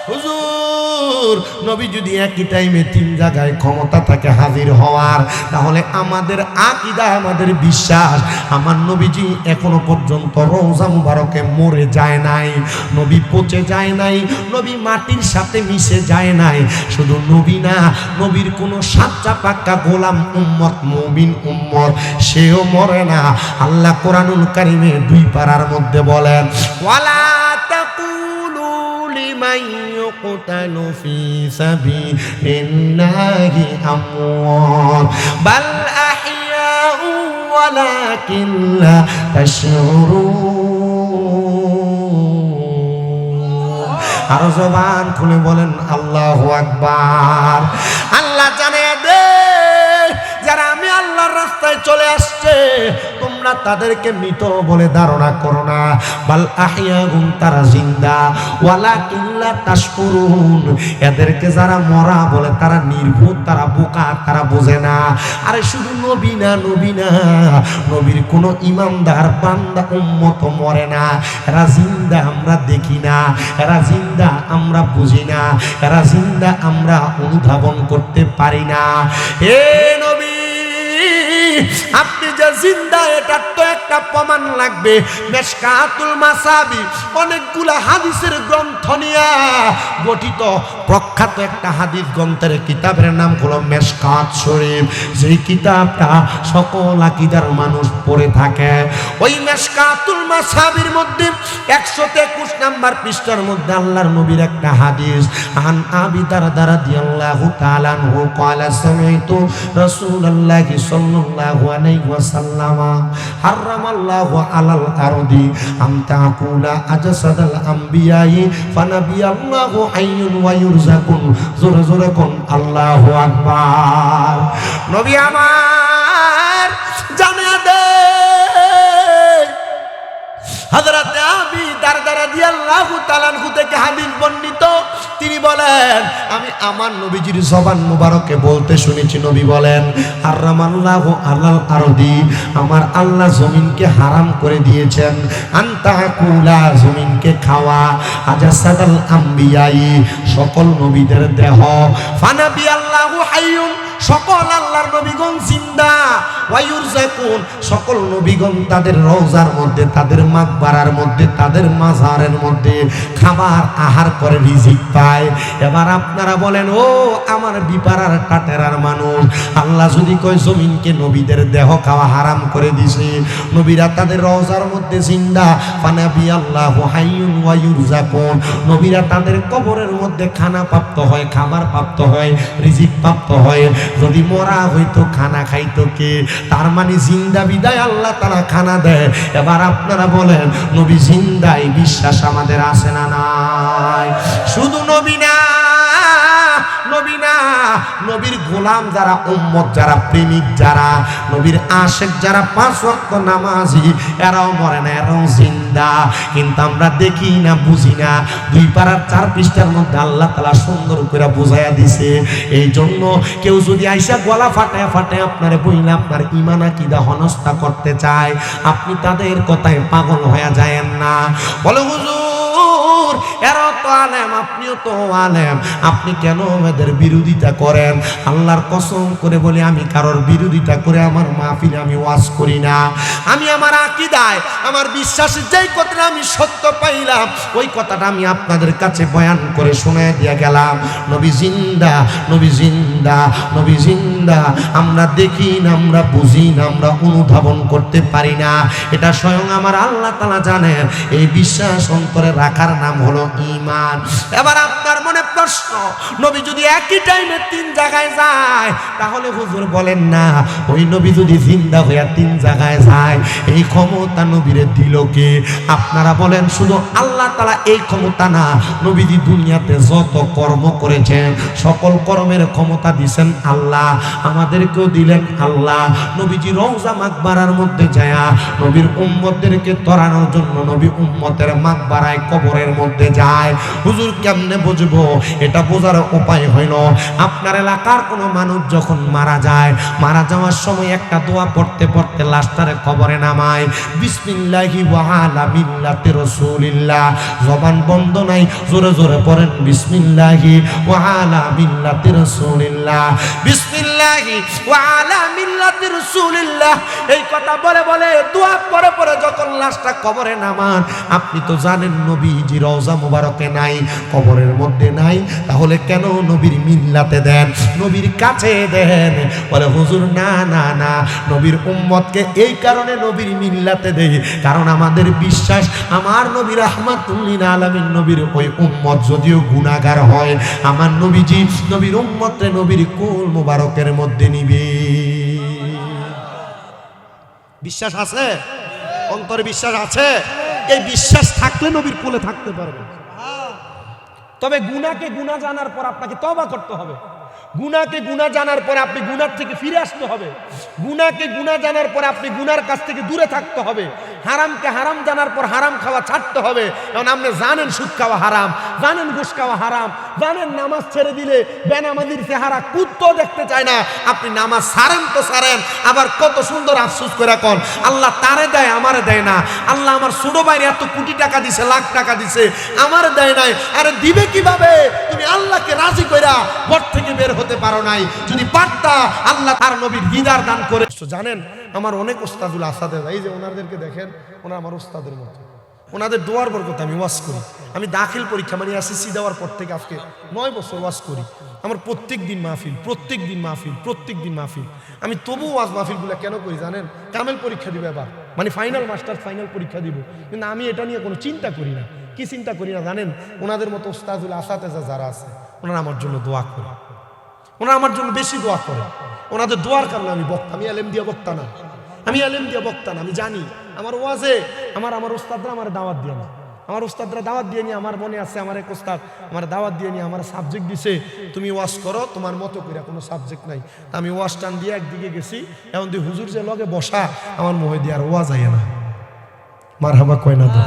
Speaker 1: হুজুর, নবী যদি একই টাইমে তিন জায়গায় ক্ষমতা থাকে হাজির হওয়ার, তাহলে আমাদের আকীদা, আমাদের বিশ্বাস, আমার নবীজি এখনো পর্যন্ত রওজা মুবারকে মরে যায় নাই, নবী পচে যায় নাই, নবী মাটির সাথে মিশে যায় নাই। শুধু নবী না, নবীর কোনো সাচ্চা পাক্কা গোলাম উম্মত, মুমিন উম্মত, সেও মরে না। আল্লাহ কোরআনুল কারীমে 2 পারার মধ্যে বলেন, ওয়ালা তাকুলু লিমান ইউকতালু ফি সাবিলিল্লাহি আমওয়াত বাল আহইয়াউ ওয়ালাকিন লা তাশউরুন। আর জবান খুলে বলেন আল্লাহু আকবার। আল্লাহ জানিয়ে দে, যারা আমি আল্লাহর রাস্তায় চলে আসছে তোমরা তাদেরকে মৃত বলে ধারণা করো না, বাল আহইয়াগুন, তারা জিন্দা, ওয়ালাকিন লা তাশকুরুন, এদেরকে যারা মরা বলে তারা নির্ভুল, তারা বোকা, তারা বোঝে না। আরে শুধু নবী না, নবী না, নবীর কোনো ইমানদার বান্দা উম্মত মরে না, এরা জিন্দা আমরা দেখি না, এরা জিন্দা আমরা বুঝি না, এরা জিন্দা আমরা অনুধাবন করতে পারি না। হে নবী, আপনি যে জিন্দা এটার তো একটা প্রমাণ লাগবে। মিশকাতুল মাসাবি অনেকগুলা হাদিসের গ্রন্থ নিয়ে গঠিত প্রখ্যাত একটা হাদিস গ্রন্থের কিতাবের নাম হলো মিশকাত শরীফ। যেই কিতাবটা সকল আকীদার মানুষ পড়ে থাকে। ওই মিশকাতুল মাসাবির মধ্যে 121 নাম্বার পৃষ্ঠার মধ্যে আল্লাহর নবীর একটা হাদিস, আন আবি দারদা রাদিয়াল্লাহু তাআলা আনহু ক্বালা সামি'তু রাসূলুল্লাহি সাল্লাল্লাহু আলাইহি ওয়াসাল্লাম হারামাল্লাহু আলাল আরদি আম তাকুলা আজসাদাল আমবিয়াই ফানাবিয়াল্লাহু হাইয়ুন ওয়া ইউরযাকুন। জোরে জোরে কোন আল্লাহু আকবার। নবী আমার জানিয়ে দে, হযরত আবি দারদা রাদিয়াল্লাহু তাআলা আনহু থেকে হাদিস বর্ণিত, তিনি বলেন আমি আমার নবীজির জবান মুবারকে বলতে শুনেছি, নবী বলেন হারামাল্লাহু আলাল আরদি, আমার আল্লাহ জমিনকে হারাম করে দিয়েছেন, আনতাকুলা, জমিনকে খাওয়া, আজাসাদাল আমবিয়াই, সকল নবীদের দেহ, ফানাবি আল্লাহু হাইয়ুন, সকল আল্লাহর নবীগণ জিন্দা, ওয়ায়ুরযাকুন, সকল নবীগণ তাদের রওজার মধ্যে, তাদের মাকবারার মধ্যে, তাদের মাজারের মধ্যে খাবার আহার করে রিজিক পায়। এবার আপনারা বলেন, ও আমার বিপারার টাটেরার মানুষ, আল্লাহ যদি কয় জমিনকে নবীদের দেহ খাওয়া হারাম করে দিছে, নবীরা তাদের রওজার মধ্যে জিন্দা, ফানাবি আল্লাহু হাইয়ুন ওয়া ইউরযাকুন, নবীরা তাদের কবরের মধ্যে খানা প্রাপ্ত হয়, খাবার প্রাপ্ত হয়, রিজিক প্রাপ্ত হয়। যদি মরা হইতো খানা খাইতো কে? তার মানে জিন্দা বিদায় আল্লাহ তাআলা খানা দেয়। এবার আপনারা বলেন নবী জিন্দা, এই বিশ্বাস আমাদের আছে না নাই? শুধু নবী না, নবী না, নবীর গোলাম যারা, উম্মত যারা, প্রেমিক যারা, নবীর আশেক যারা, 5 ওয়াক্ত নামাজি, এরাও মরে না, এরাও জিন্দা। কিন্তু আমরা দেখি না, বুঝি না। 2 পারার 4 পৃষ্ঠার মধ্যে আল্লাহ তাআলা সুন্দর করে বুঝাইয়া দিছে। এই জন্য কেউ যদি আইসা গলা ফাটায় ফাটায় আপনারে বইলে আপনার ঈমান আকীদা হনস্তা করতে চায়, আপনি তাদের কথায় পাগল হয়ে যায়েন না। বলে হুজুর এরা তো আলেম, আপনিও তো আলেম, আপনি কেন আমাদের বিরোধিতা করেন? আল্লাহর কসম করে বলি, আমি কারোর বিরোধিতা করে আমার মাহফিলে আমি ওয়াজ করি না। আমি আমার আকীদায়, আমার বিশ্বাসে যেই কথাটা আমি সত্য পাইলাম, ওই কথাটা আমি আপনাদের কাছে বয়ান করে শোনায় দিয়ে গেলাম। নবী জিন্দা, নবী জিন্দা, নবী জিন্দা। আমরা দেখি না, আমরা বুঝি না, আমরা অনুধাবন করতে পারি না। এটা স্বয়ং আমার আল্লাহ তাআলা জানেন। এই বিশ্বাস অন্তরে রাখার নাম হলো হলো ঈমান। এবার আপনার মনে প্রশ্ন, নবী যদি একই টাইমে 3 জায়গায় যায় তাহলে হুজুর বলেন না, ওই নবী যদি জিন্দা হইয়া 3 জায়গায় যায় এই ক্ষমতা নবীরে দিল কে? আপনারা বলেন শুধু আল্লাহ তাআলা এই ক্ষমতা না, নবীজি দুনিয়াতে যত কর্ম করেছেন সকল কর্মের ক্ষমতা দিবেন আল্লাহ, আমাদেরকেও দিলেন আল্লাহ। নবীজি রওজা মাকবারার মধ্যে যায় নবীর উম্মতদেরকে তরানোর জন্য নবী উম্মতের মাকবারায় কবরের মধ্যে যায়। হুজুর কেমনে বুঝবো? এটা বোঝার উপায় হইল, আপনার এলাকার কোনো মানুষ যখন মারা যায়, মারা যাওয়ার সময় একটা দোয়া পড়তে পড়তে লাশটারে কবরে নামায়, বিসমিল্লাহি ওয়া আলা মিল্লাতি রাসূলিল্লাহ। জবান বন্ধ নাই, জোরে জোরে পড়েন বিসমিল্লাহি ওয়া আলা মিল্লাতি রাসূলিল্লাহ, বিসমিল্লাহি ওয়া আলা মিল্লাতি রাসূলিল্লাহ। এই কথা বলে বলে দোয়া পড়ে পড়ে যখন লাশটা কবরে নামান, আপনি তো জানেন নবীজি রওজা মুবারকে নাই, কবরের মধ্যে নাই, তাহলে কেন নবীর মিল্লাতে দেন, নবীর কাছে দেন? বলে হুজুর না না না, নবীর উম্মতকে এই কারণে নবীর মিল্লাতে দেই, কারণ আমাদের বিশ্বাস আমার নবী রাহমাতুল লিল আলামিন নবীর ওই উম্মত যদিও গুনাহগার হয়, আমার নবীজি নবীর উম্মতরে নবীর কুল মুবারকের মধ্যে নিবে। বিশ্বাস আছে? অন্তরে বিশ্বাস আছে? এই বিশ্বাস থাকলে নবীর কোলে থাকতে পারবে। তবে গুনাহকে গুনাহ জানার পর আপনাকে তওবা করতে হবে, গুনাহকে গুনাহ জানার পরে আপনি গুনার থেকে ফিরে আসতে হবে, গুনাহকে গুনাহ জানার পরে আপনি গুনার কাছ থেকে দূরে থাকতে হবে, হারামকে হারাম জানার পর হারাম খাওয়া ছাড়তে হবে। কারণ আপনি জানেন সুদ খাওয়া হারাম, জানেন ঘুষ খাওয়া হারাম, জানেন নামাজ ছেড়ে দিলে বেনামাজির চেহারা কুত্তো দেখতে চায় না, আপনি নামাজ ছাড়েন তো ছাড়েন, আবার কত সুন্দর আফসোস করে কোন আল্লাহ তারে দেয় আমারে দেয় না, আল্লাহ আমার ছোট ভাইরে এত কোটি টাকা দিছে, লাখ টাকা দিছে, আমারে দেয় নাই। আরে দিবে কিভাবে? তুমি আল্লাহকে রাজি কইরা ঘর থেকে বের হতে পারো নাই। যদি পারতা আল্লাহ তার নবীর দিদার দান করে। জানেন আমার অনেক ওস্তাদুল আসাদের, এই যে ওনাদেরকে দেখেন, ওনারা আমার ওস্তাদের মতো, ওনাদের দোয়ার বরকতে আমি ওয়াজ করি। আমি দাখিল পরীক্ষা মানে এসএসসি দেওয়ার পর থেকে আজকে 9 বছর ওয়াজ করি। আমার প্রত্যেক দিন মাহফিল, প্রত্যেক দিন মাহফিল, প্রত্যেক দিন মাহফিল। আমি তবু ওয়াজ মাহফিলগুলো কেন করি জানেন? কামেল পরীক্ষা দিব এবার, মানে ফাইনাল মাস্টার ফাইনাল পরীক্ষা দিব, কিন্তু আমি এটা নিয়ে কোনো চিন্তা করি না। কি চিন্তা করি না জানেন? ওনাদের মতো ওস্তাদুল আসাতেজা যারা আছে ওনারা আমার জন্য দোয়া করে, ওনারা আমার জন্য বেশি দোয়া করে। ওনাদের দোয়ার কারণে আমি বক্তা, আমি আলেম দিয়া বক্তা না, আমি আলেম দিয়া বক্তা না। আমি জানি আমার ওয়াজে আমার ওস্তাদরা আমার দাওয়াত দিয়ে না, আমার ওস্তাদরা দাওয়াত দিয়ে নিয়ে, আমার মনে আছে আমার এক ওস্তাদ আমার দাওয়াত দিয়ে নিয়ে আমার সাবজেক্ট দিছে, তুমি ওয়াজ করো তোমার মতো করে, কোনো সাবজেক্ট নাই। তা আমি ওয়াজ টান দিয়ে একদিকে গেছি, এখন তুই হুজুর যে লগে বসা আমার মোহে দিয়ে আর ওয়াজ আইয়া না, মারহাবা কয় না তো,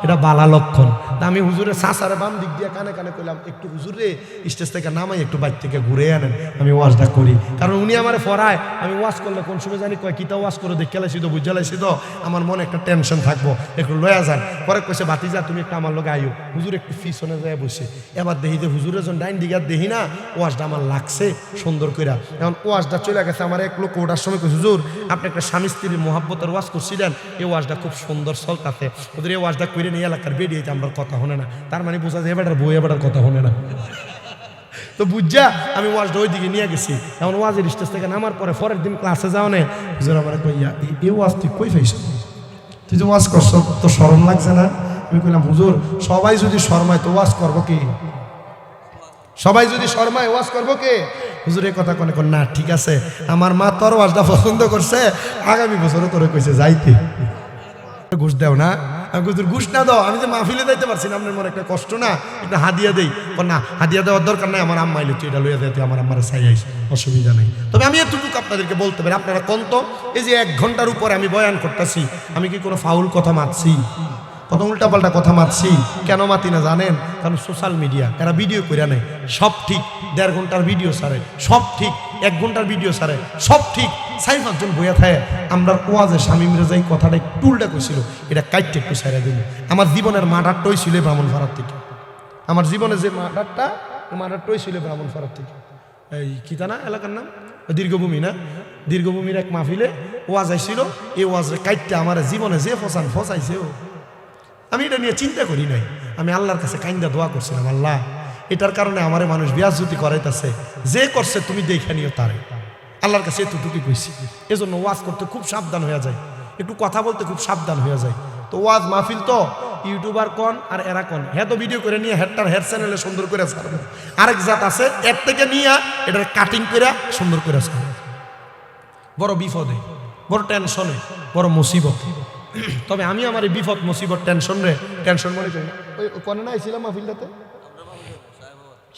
Speaker 1: এটা বালা লক্ষণ। তা আমি হুজুরের সাসারে বাম দিক দিয়ে কানে কানে কইলাম, একটু হুজুরে স্টেজ থেকে নামাই একটু বাইর থেকে ঘুরে আনেন, আমি ওয়াজটা করি। কারণ উনি আমারে ফরায়, আমি ওয়াজ করলে কোন সময় জানি কয় কিতা ওয়াজ করে দেখে লাইছি তো বুঝে লাইছি তো, আমার মনে একটা টেনশন থাকবো, একটু লয়া যান। পরে কইছে ভাতিজা তুমি একটু আমার লগে আইও। হুজুর একটু পিছনে যায় বসে, এবার দেখি যে হুজুরের যখন ডাইন দিকে দেখি না, ওয়াজটা আমার লাগছে সুন্দর কইরা। এখন ওয়াজটা চলে গেছে, আমার এক লোক ওটার সময় কইছে হুজুর আপনি একটা স্বামী স্ত্রীর মহাব্বতের ওয়াজ করছিলেন, এই ওয়াজটা খুব সুন্দর চলতাছে, ওদের এই ওয়াজটা করে নিয়ে এলাকার বেরিয়ে আমরা কথা হনে না। তার মানে বোঝা যায় এবার বই এবার কথা হনে না। তো বুঝা আমি ওয়াজটা ওই দিকে নিয়ে গেছি। এখন ওয়াজের স্টেজ থেকে নামার পরে পরের দিন ক্লাসে যাও না, হুজুর আমার কইয়া এই ওয়াজ তুই কই পাইছ, তুই যে ওয়াজ করছ তো শরম লাগছে না? আমি কইলাম হুজুর সবাই যদি শর্মায় তো ওয়াজ করবো কি, সবাই যদি শর্মায় ওয়াজ করবো কে? হুজুর এই কথা কোনে না, ঠিক আছে আমার মা তোর ওয়াজটা পছন্দ করছে, আগামী বছরও তোরে কইছে যাইতে। ঘুষ দেও না? আমি হুজুর ঘুষ না দাও, আমি যে মাহফিলে যাইতে পারছি না, আপনার মনে একটা কষ্ট না, একটা হাদিয়া দেই। না হাদিয়া দেওয়ার দরকার নাই, আমার আম্মা এলো তুই এটা লইয়া যাইতে, আমার আম্মারে চাই আইস, অসুবিধা নেই। তবে আমি এতটুকু আপনাদেরকে বলতে পারি, আপনারা কন্ত এই যে 1 ঘন্টার উপরে আমি বয়ান করতেছি, আমি কি কোনো ফাউল কথা মারছি? কত উল্টাপাল্টা কথা মারছি? কেন মাতি না জানেন? কারণ সোশ্যাল মিডিয়া এরা ভিডিও করে নেয়, সব ঠিক 1.5 ঘন্টার ভিডিও ছাড়ে, সব ঠিক 1 ঘন্টার ভিডিও ছাড়ে, সব ঠিক 4-5 জন বইয়া থাকে। আমরা ওয়াজে শামীম রেজা এই কথাটা একটু উল্টা কইছিল, এটা কাইটটা একটু ছাড়া দিল। আমার জীবনের মার্ডারটাই ছিল ব্রাহ্মণপাড়ার থেকে, আমার জীবনে যে মার্ডারটাই ছিল ব্রাহ্মণপাড়ার থেকে। এই কিতানা এলাকার নাম দীর্ঘভূমি না, দীর্ঘভূমির এক মাহফিলে ওয়াজ আইছিল, এই ওয়াজে কাইটটা আমার জীবনে যে ফসাইছে আমি এটা নিয়ে চিন্তা করি নাই। আমি আল্লাহর কাছে কাইন্দা দোয়া করছিলাম, আল্লাহ এটার কারণে আমারে মানুষ বিয়াজ্জতি করাইতেছে, যে করছে তুমি দেখে নিও তারে। আল্লাহর কাছে এতটুকু কইছি। এজন্য ওয়াজ করতে খুব সাবধান হয়ে যায়, একটু কথা বলতে খুব সাবধান হয়ে যায়। তো ওয়াজ মাহফিল তো ইউটিউবার কন আর এরা কন, হ্যাঁ তো ভিডিও করে নিয়ে হেডটার হেড চ্যানেলে সুন্দর করে ছাড়বে। আরেক জাত আছে এর থেকে নিয়ে এটার কাটিং করে সুন্দর করে ছাড়বে। বড় বিপদে, বড় টেনশনে, বড় মুসিবত। তবে আমি আমার এই বিপদ মুসিবত টেনশন মনে করি না। ওই কনে না আইছিলাম মাহফিলটাতে,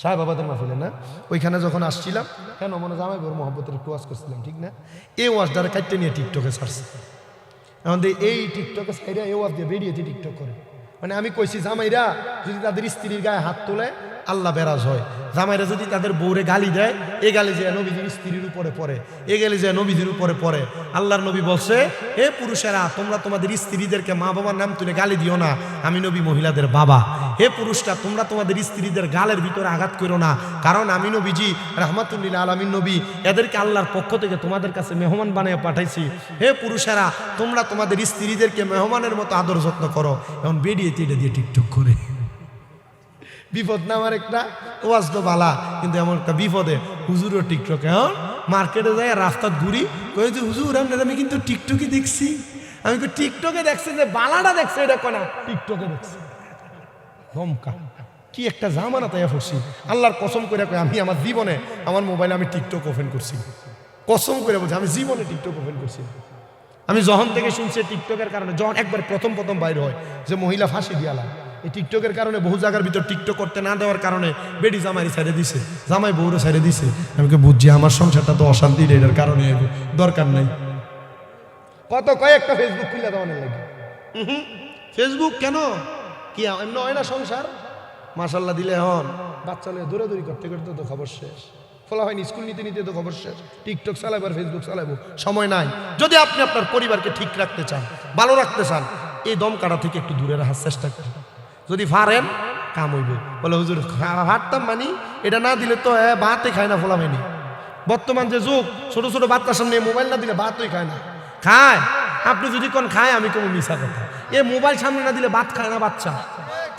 Speaker 1: সাহেবাবাদের মাহফিলে না, ওইখানে যখন আসছিলাম কেন মনে জামাই বড় মহব্বতের একটু ওয়াজ করছিলাম, ঠিক না? এই ওয়াজটারে কাটতে নিয়ে টিকটকে ছাড়ছে। এখন এই টিকটকে সাইরা এই ওয়াজ দিয়ে বেরিয়েছে টিকটক করে। মানে আমি কইছি জামাইরা যদি তাদের স্ত্রীর গায়ে হাত তোলে আল্লাহ বেরাজ হয়, জামাইরা যদি তাদের বউরে গালি দেয় এ গালি যে নবীজির স্ত্রীর উপরে পড়ে, এ গালি যে নবীজির উপরে পড়ে। আল্লাহর নবী বলছে, হে পুরুষেরা তোমরা তোমাদের স্ত্রীদেরকে মা বাবার নাম তুলে গালি দিও না, আমি নবী মহিলাদের বাবা। হে পুরুষরা তোমরা তোমাদের স্ত্রীদের গালের ভিতরে আঘাত করো না, কারণ আমি নবীজি রাহমাতুল্লিল আলামিন নবী, এদেরকে আল্লাহর পক্ষ থেকে তোমাদের কাছে মেহমান বানিয়ে পাঠাইছি। হে পুরুষেরা তোমরা তোমাদের স্ত্রীদেরকে মেহমানের মতো আদর যত্ন করো। এখন বেরিয়ে এটা দিয়ে টিকটক করে বিপদ না আমার একটা ওয়াজ তো বালা, কিন্তু এমন একটা বিপদে হুজুরও টিকটকে। হ্যাঁ মার্কেটে যাই রাস্তাত ঘুরি, কই যে হুজুর আপনার আমি কিন্তু টিকটকে দেখছি। আমি টিকটকে দেখছি যে বালাটা দেখছে, এটা কোনা টিকটকে দেখছি। ধমকা কি একটা জামানা তাই পড়ছি। আল্লাহর কসম করে আমি আমার জীবনে আমার মোবাইলে আমি টিকটক ওপেন করছি, কসম করে বলছি আমি জীবনে টিকটক ওপেন করছি। আমি যখন থেকে শুনছি টিকটকের কারণে, যখন একবার প্রথম বাইর হয় যে মহিলা ফাঁসি দিয়ালা, এই টিকটকের কারণে বহু জায়গার ভিতর টিকটক করতে না দেওয়ার কারণে বেডি জামাই ছেড়ে দিছে, জামাই বউরে ছেড়ে দিছে। আমি বুঝছি আমার সংসারটা তো অশান্তি, এটার কারণে দরকার নাই। কত কয়েকটা ফেসবুক খুলে দেওয়ার লাগে। ফেসবুক কেন কি এমন হয় না সংসার? মাশাল্লাহ দিলে হন বাচ্চা লয়ে দৌড়াদৌড়ি করতে করতে তো খবর শেষ, ফলা হয়নি স্কুল নিতে নিতে তো খবর শেষ। টিকটক চালাবো আর ফেসবুক চালাবো, সময় নাই। যদি আপনি আপনার পরিবারকে ঠিক রাখতে চান, ভালো রাখতে চান, এই দম কাটা থেকে একটু দূরে রাখার চেষ্টা করেন। যদি পারেন কাম হইব। বলে হুজুর হাঁটতাম মানি এটা না দিলে তো ভাতই খায় না, ফলা হয়নি। বর্তমান যে যুগ, ছোট ছোট বাচ্চার সামনে মোবাইল না দিলে ভাতই খায় না। খায় আপনি যদি কোন খায়, আমি কোনো মিশা কথা, এ মোবাইল সামনে না দিলে ভাত খায় না বাচ্চা।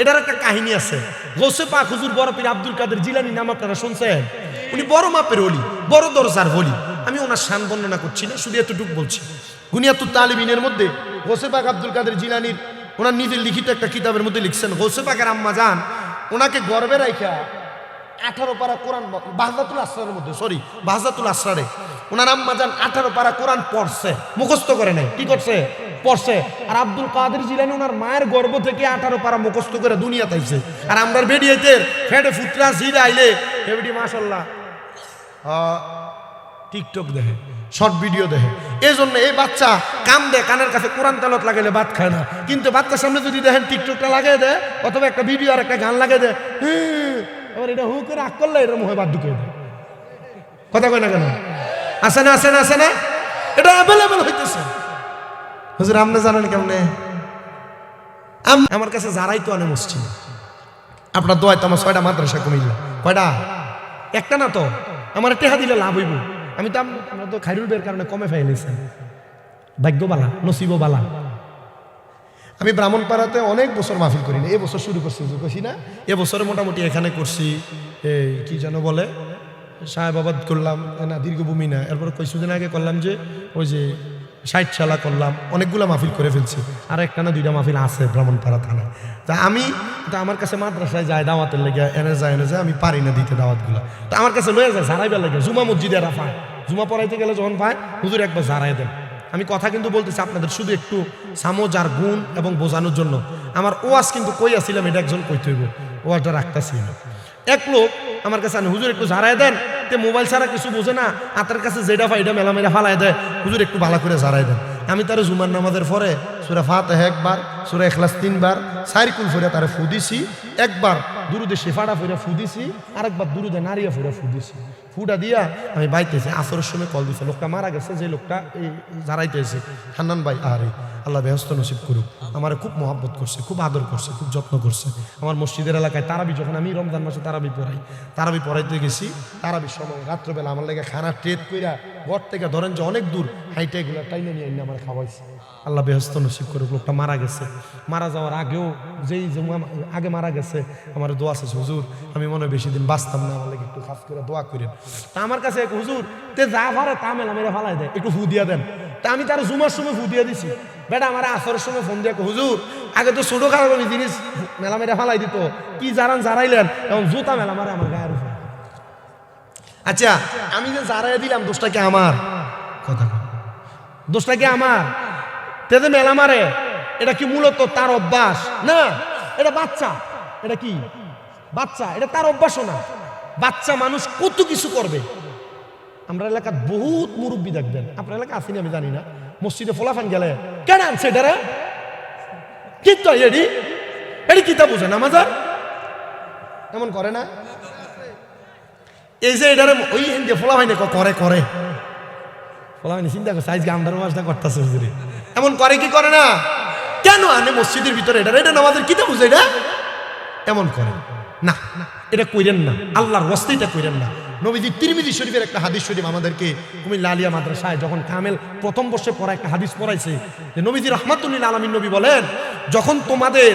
Speaker 1: এটার একটা কাহিনী আছে। গৌসে পাক হুজুর বড় পীর আব্দুল কাদের জিলানী নাম আপনারা শুনছেন? উনি বড় মাপের ওলি, বড় দরজার ওলি। আমি ওনার শান বর্ণনা করছি না, শুধু এতটুকু বলছি। গুনিয়াতুত তালিবিনের মধ্যে গৌসে পাক আব্দুল কাদের জিলানীর ওনার নিজের লিখিত একটা কিতাবের মধ্যে লিখছেন, গৌসে পাকের আম্মা জান ওনাকে গর্বে রাখা 18 পারা কোরআন, বাহজাতুল আসরারের মধ্যে, বাহজাতুল আসরারে ওনার আম্মা জান 18 পারা কোরআন পড়ছে, মুখস্থ করে নাই, কি করছে? পড়ছে। আর আব্দুল কাদের জিলানী ওনার মায়ের গর্ভ থেকে 18 পারা মুখস্থ করে দুনিয়াতে আইছে। আর আমরা বেডিয়েতে ফেটে ফুটরা জিরা আইলে এবিডি মাশাআল্লাহ টিকটক দেখে, শর্ট ভিডিও দেখে। এই জন্য এই বাচ্চা কাম দেয়, কানের কাছে কোরআন তেলাওয়াত লাগাইলে ভাত খায় না। কিন্তু বাচ্চার সামনে যদি দেখেন টিকটকটা লাগিয়ে দেয়, অথবা একটা ভিডিও আর একটা গান লাগিয়ে দেয়, এবার এটা হু করে আগ করলে এটা মুখে ভাত ঢুকিয়ে দেয়। কথা কয় না কেন? আছে না, আছে না, আছে না? এটা অ্যাভেলেবেল হইতেছে। হুজুর আপনি জানেন কেমনে? আমার কাছে যারাই তো আনে মসজিদ, আপনার দোয়ায় তো আমার 6টা মাদ্রাসা কমিল্লা। কয়টা? একটা না তো, আমার টেহা দিলে লাভ হইব। আমি তো আমরা তো খাইরুল বের কারণে কমে ফেলেছেন, ভাগ্য বালা, নসিব বালা। আমি ব্রাহ্মণপাড়াতে অনেক বছর মাহফিল করি না, এবছর শুরু করছি, করছি না এবছরে মোটামুটি এখানে করছি। এই কি যেন বলে সাহেবাবাদ করলাম না, দীর্ঘভূমি না, এরপরে কিছুদিন আগে করলাম যে ওই যে 60 শালা করলাম, অনেকগুলো মাহফিল করে ফেলছি। আর একটা না 2টা মাহফিল আছে ব্রাহ্মণপাড়া থানায়। তা আমি তো আমার কাছে মাদ্রাসায় যায় দাওয়াতের লেগে, এনে যায় আমি পারি না দিতে দাওয়াতগুলো। তো আমার কাছে লয়ে যায় জারাইবার লাগে, জুমা মসজিদে এরা পায়, জুমা পড়াইতে গেলে যখন পায় হুজুর একবার জারাই দেন। আমি কথা কিন্তু বলতেছি আপনাদের শুধু একটু সামোজ আর গুণ এবং বোঝানোর জন্য। আমার ওয়াজ কিন্তু কই আসছিলাম এটা একজন কইতে হইব, ওয়াজটা রাখতেছি না। এক লোক আমার কাছে আনে, হুজুর একটু জারাই দেন। তে মোবাইল ছাড়া কিছু বোঝে না, হাতের কাছে যেটা ফাইটা মেলামেলা ফালাই দেয়, হুজুর একটু ভালো করে জারাই দেন। আমি তার জুমার নামাজের পরে সূরা ফাতিহা একবার, সূরা ইখলাস 3বার, সাইরকুল ফিরে তারে ফু দিছি একবার, দুরুদে শিফাটা ফিরে ফু দিছি, আরেকবার দুরুদে নারিয়া ফিরে ফু দিছি। ফুটা দিয়া আমি বাইতেছি। আসরের সময় কল দিছে, লোকটা মারা গেছে, যে লোকটা এই জারাইতেছে হান্নান ভাই। আরে আল্লাহ বেহেশত নসিব করুক। আমার খুব মহব্বত করছে, খুব আদর করছে, খুব যত্ন করছে। আমার মসজিদের এলাকায় তারাবি, যখন আমি রমজান মাসে তারাবি পড়াই, তারাবি পড়াইতে গেছি, তারাবির সময় রাত্রবেলা আমার লেগে খানা ট্রেড কইরা ঘর থেকে ধরেন যে অনেক দূর হাইটে এগুলো টাইনে নিয়ে আমার খাওয়াইছে। আল্লাহ বেহেশত নসিব করুক। লোকটা মারা গেছে, মারা যাওয়ার আগেও যেই আগে মারা গেছে আমার দোয়া আছে, হুজুর আমি মনে হয় বেশি দিন বাঁচতাম না, আমার লাগে একটু খাস করে দোয়া করেন। তা আমার কাছে হুজুর তে যা পারে তা মেলা মেরে ফালাই দেয়, একটু ফু দিয়া দেন। তা আমি তার জুমার সময় ফু দিয়ে দিছি। বেটা আমার আসরের সময় ফোন দিয়ে হুজুর আগে তো ছোটো খারাপ জিনিস মেলা মেরে ফালাই দিত, কি জারাইলেন এবং জুতা মেলা মারে আমার গায়ের উপর। আচ্ছা আমি যে জারাই দিলাম দোষটা কি আমার? কথা দোষটা কি আমার? তেতে মেলা মারে এটা কি মূলত তার অভ্যাস? না, এটা বাচ্চা। এটা কি বাচ্চা? এটা তার অভ্যাসও না। বাচ্চা মানুষ কত কিছু করবে। আমরা এলাকার বহুত মুরব্বী দেখবেন, আপনার এলাকা আসেনি আমি জানি না, মসজিদে ফলাফান গেলে কেন আনছে এটারে কি তো এডি এডি কিতা বুঝে না মাজার এমন করে না? এই যে এটারে ওই হিন্দে ফলাফাই না করে করে ফলাফাই চিন্তা করে সাইজ গামদার মাছটা করতেছে হুজুরে এমন করে কি করে না? কেন আনে মসজিদের ভিতরে এটা এটা নামাজের কিতা বুঝে এটা এমন করে না? এটা কইরেন না, আল্লাহর ওয়াস্তে এটা কইরেন না। নবীজি তিরমিজি শরীফের একটা হাদিস শরীফ আমাদেরকে কুমিল্লা আলিয়া মাদ্রাসায় যখন কামেল প্রথম বর্ষে পড়া একটা হাদিস পড়াইছে যে নবীজি রাহমাতুল্লিল আলামিন নবী বলেন, যখন তোমাদের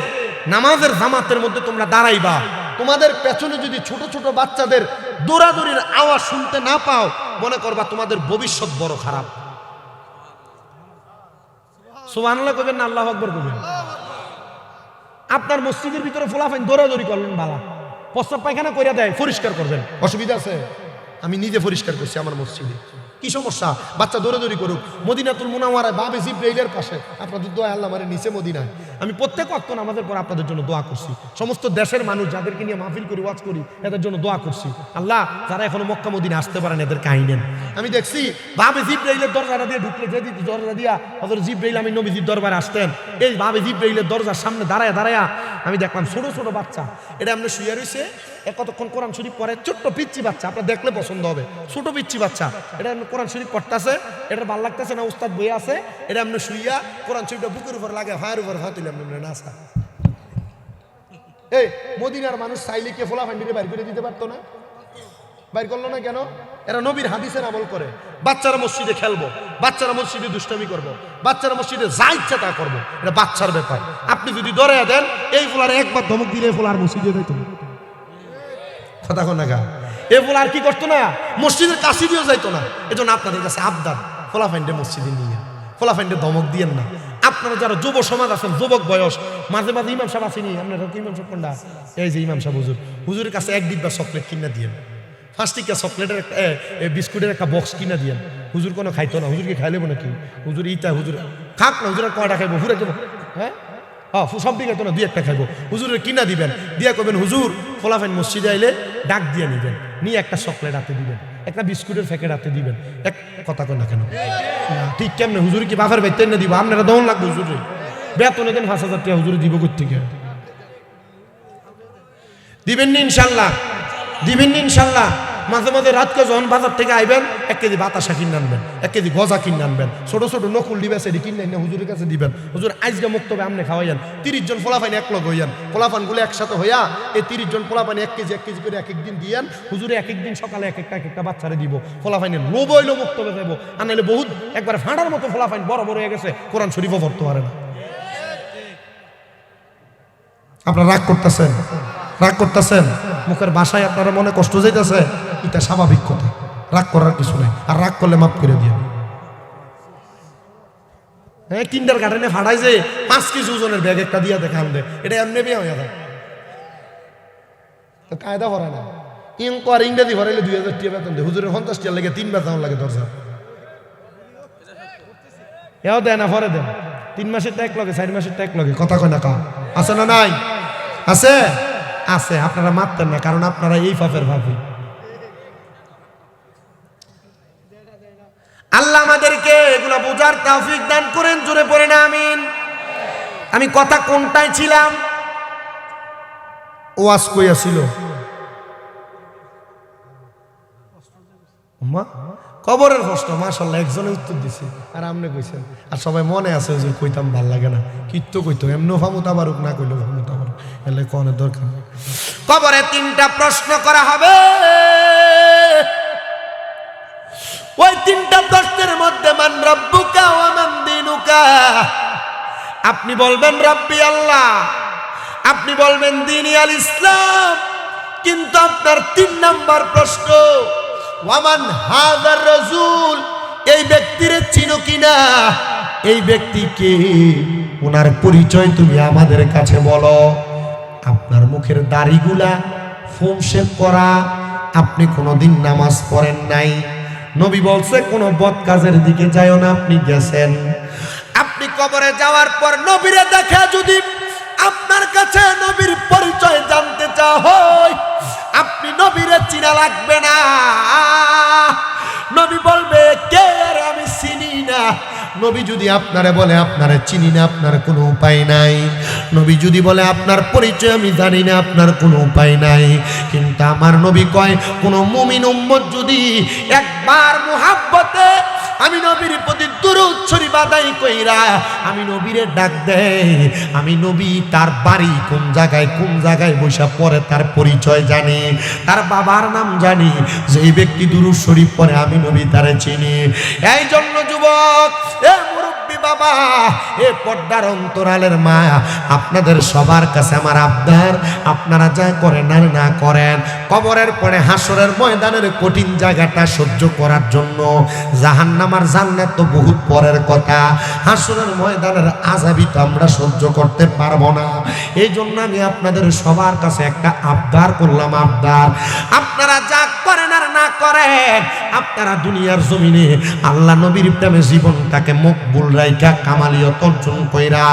Speaker 1: নামাজের জামাতের মধ্যে তোমরা দাঁড়াইবা, তোমাদের পেছনে যদি ছোট ছোট বাচ্চাদের দৌড়াদৌড়ির আওয়াজ শুনতে না পাও, মনে করবা তোমাদের ভবিষ্যৎ বড় খারাপ। সুবহানাল্লাহ কইবেন না আল্লাহু আকবার কইবেন? আপনার মসজিদের ভিতরে ফলাফাইন দৌড়াদৌড়ি করলেন, বালা প্রস্রাব পায়খানা কইরা দেয়, পরিষ্কার করবেন, অসুবিধা আছে? আমি নিজে পরিষ্কার করছি আমার মসজিদে, কি সমস্যা? বাচ্চা দৌড়াদৌড়ি করুক। মদিনাতুল মুনাওয়ারায় বাবে জিব্রাইলের পাশে আপনাদের দোয়া আল্লাহ মানে নিচে মদিনায় আমি প্রত্যেক ওয়াক্ত নামাজের পর আপনাদের জন্য দোয়া করছি। সমস্ত দেশের মানুষ যাদেরকে নিয়ে মাহফিল করি, ওয়াজ করি, এদের জন্য দোয়া করছি। আল্লাহ যারা এখনো মক্কা মদিনা আসতে পারেন এদের কাহিনেন। আমি দেখছি বাবে জিব্রাইলের দরজাটা দিয়ে ঢুকলে, যে দরজা দিয়া হযরত জিব্রাইল আমি নবীজির দরবারে আসতেন, এই বাবে জিব্রাইলের দরজার সামনে দাঁড়ায় দাঁড়ায় আমি দেখলাম ছোট ছোট বাচ্চা, এটা আমরা শুয়ে রয়েছে, কতক্ষণ কোরআন শরীফ পড়ে, ছোট্ট পিচ্চি বাচ্চা, আপনার দেখলে পছন্দ হবে, ছোট পিচ্চি বাচ্চা, এটা কোরআন শরীফ পড়তেছে, এটা ভালো লাগতেছে না, উস্তাদ বইয়ে আছে, এটা আপনি শুইয়া কোরআন শরীফটা বুকের উপর লাগে, হায়ের উপর হাত তুলে আপনি নাচা। এই মদিনার মানুষ চাইলে কে ফোলা ফান্ডিরে বাইর করে দিতে পারতো না? বাইর করলো না কেন? এরা নবীর হাদিসের আমল করে। বাচ্চারা মসজিদে খেলবো, বাচ্চারা মসজিদে দুষ্টামি করবো, বাচ্চারা মসজিদে যা ইচ্ছা তা করবো, এটা বাচ্চার ব্যাপার। আপনি যদি ধরে দেন এই ফোলার একবার ধমক দিলে ফোলার মসজিদে যাইতো না, কথা কোন না? এ ফোলা আর কি করতো না, মসজিদের কাছে দিয়েও যাইতো না। এজন্য আপনাদের কাছে আবদার, ফোলা ফাইন্ডে মসজিদে নিয়ে ফোলা ফাইন্ডে ধমক দিয়েন না। আপনারা যারা যুব সমাজ আছেন, যুবক বয়স, মাঝে মাঝে ইমাম সাহেব আসেনি, আপনারা ইমাম সাহেব কোনটা? এই যে ইমাম সাহেব হুজুর, হুজুরের কাছে এক ডিব্বা চকলেট কিনা দিয়েন, 5 টিকা চকলেটের একটা বিস্কুটের একটা বক্স কিনা দিয়েন। হুজুর কোনো খাইতো না, হুজুরকে খাইলেব নাকি? হুজুর ইটা হুজুর খাক না, হুজুর কয়টা খাইবো? হুরে খাইবো, হ্যাঁ সব দিকে তো না, 2-1টা খাইবো। হুজুরের কিনা দিবেন, দিয়া করবেন হুজুর ফলাফেন মসজিদে আইলে ডাক দিয়ে নিবেন, নিয়ে একটা চকলেট হাতে দিবেন, একটা বিস্কুটের প্যাকেট হাতে দিবেন। এক কথা কয় না কেন? ঠিক কেমনে? হুজুর কি বাফের বেতন না দিব? আপনারা দমন লাগবে হুজুরে, বেতনে দেন 5,000 টাকা, হুজুরে দিব কোত্থেকে? দিবেন নি ইনশাল্লাহ, দিবেন নি ইনশাল্লাহ। মাঝে মাঝে রাতকে যখন বাজার থেকে আইবেন 1 কেজি বাতাসা কিনে আনবেন, 1 কেজি গজা কিনে আনবেন, ছোট ছোট নকুল ডিবে সেটি কিনে এনে হুজুরের কাছে দিবেন। হুজুর আজকে মুক্তবে আমনে খাওয়াইয়েন, 30 জন পোলাপান এক লগ হইয়ান, পোলাপানগুলো একসাথে হইয়া এই 30 জন পোলাপান 1 কেজি 1 কেজি করে এক দিন দিয়ান। হুজুরে এক দিন সকালে এক একটা বাচ্চারে দিব, পোলাপাইনের লোভ হইলো মুক্তবে যাবো, আর নাহলে বহুত একবার ফাঁড়ার মতো পোলাপাইন বড় বড় হয়ে গেছে, কোরআন শরীফও পড়তে পারে না। আপনারা রাগ করতেছেন, রাগ করতেছেন, মুখের ভাষায় আপনারা মনে কষ্ট যাইতেছে, এটা স্বাভাবিক কথা, রাগ করার কিছু নেই। আর রাগ করলে মাফ করে দিয়ে, হ্যাঁ কিন্ডার গার্ডেনে ফাড়াই যে 5 কেজি ওজনের ব্যাগ একটা দিয়া দেখা আনবে, এটা এমনি বিয়ে হয়ে যায়, তো কায়দা ভরে না। আর ইংরেজি ভরাইলে 2000 টাকা বেতন দেয়, হুজুরের 50 টাকা লাগে, 3 বেতন লাগে দরজা, এও দেয় না, ভরে দেন 3 মাসের ট্যাক লাগে, 4 মাসের ট্যাক লাগে, কথা কয় না কা? আছে না নাই? আছে আছে। আপনারা মারতেন না, কারণ আপনারা এই পাপের ভাবি। আল্লাহ আমাদেরকে এগুলো বোঝার তৌফিক দান করেন, জোরে পড়েন আমিন। আমি কথা কোনটায় ছিলাম? ওয়াজ কইয়া ছিল কবরের প্রশ্ন, মাশাআল্লাহ একজনে উত্তর দিছে, আর আমনে কইছেন, আর সবাই মনে আছে যে কইতাম ভাল লাগে না, কিত্তো কইতো এমন ফামুতা বারুক না কইলো ফামুতা বারুক, এলে কোনের দরকার। কবরে 3টা প্রশ্ন করা হবে, ওই 3টা প্রশ্নের মধ্যে মান রাব্বুকা ওয়া মান দীনুকা, আপনি বলবেন রাব্বি আল্লাহ, আপনি বলবেন দীনি আল ইসলাম, কিন্তু আপনার 3 নাম্বার প্রশ্ন ওয়ামান হাযার রাসূল, এই ব্যক্তিরে চিনো কিনা? এই ব্যক্তিকে, ওনার পরিচয় তুমি আমাদের কাছে বলো। আপনার মুখের দাড়িগুলা ফোম শেভ করা, আপনি কোনোদিন নামাজ পড়েন নাই। নবী বলছে কোনো বদ কাজের দিকে যাইও না, আপনি গেছেন। আপনি কবরে যাওয়ার পর নবীরে দেখে যদি আপনার কাছে নবীর পরিচয় জানতে চাও, আপনি নবীরে চিনা লাগবে না। নবী বলবে কে আর আমি চিনি না। নবী যদি আপনারে বলে আপনারে চিনি না, আপনার কোনো উপায় নাই। নবী যদি বলে আপনার পরিচয় আমি জানি না, আপনার কোনো উপায় নাই। কিন্তু আমার নবী কয় কোনো মুমিন উম্মত যদি একবার মুহাব্বতে আমি নবীর প্রতি দুরূদ শরীফ আদায় কইরা আমি নবীরে ডাক দেই, আমি নবী তার বাড়ি কোন জায়গায় বসে পড়ে তার পরিচয় জানি, তার বাবার নাম জানি। যেই ব্যক্তি দুরূদ শরীফ পড়ে আমি নবী তারে চিনি। এই জন্য যুবক, এ মুরব্বী বাবা, এ পর্দার অন্তরালের মা, আপনাদের সবার কাছে আমার আবদার, আপনারা যা করেন আর না করেন, কবরের পরে হাসরের ময়দানের কঠিন জায়গাটা সহ্য করার জন্য, জাহান্নাম আর জান্নাত তো বহুত পরের কথা, হাসরের ময়দানের আযাবই তো আমরা সহ্য করতে পারবো না। এই জন্য আমি আপনাদের সবার কাছে একটা আবদার করলাম, আবদার, আপনারা যা করেন আর না করেন, আপনারা দুনিয়ার জমিনে আল্লাহ নবীর প্রেমে জীবনটাকে মকবুল রাইখা কামালিয়ত অর্জন কইরা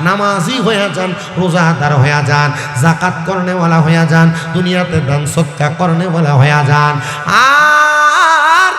Speaker 1: নামাজি হয়ে যান, রোজাদার হয়ে যান, যাকাত করনেওয়ালা হয়ে যান, দুনিয়াতে দান সদকা করনেওয়ালা হয়ে যান। আর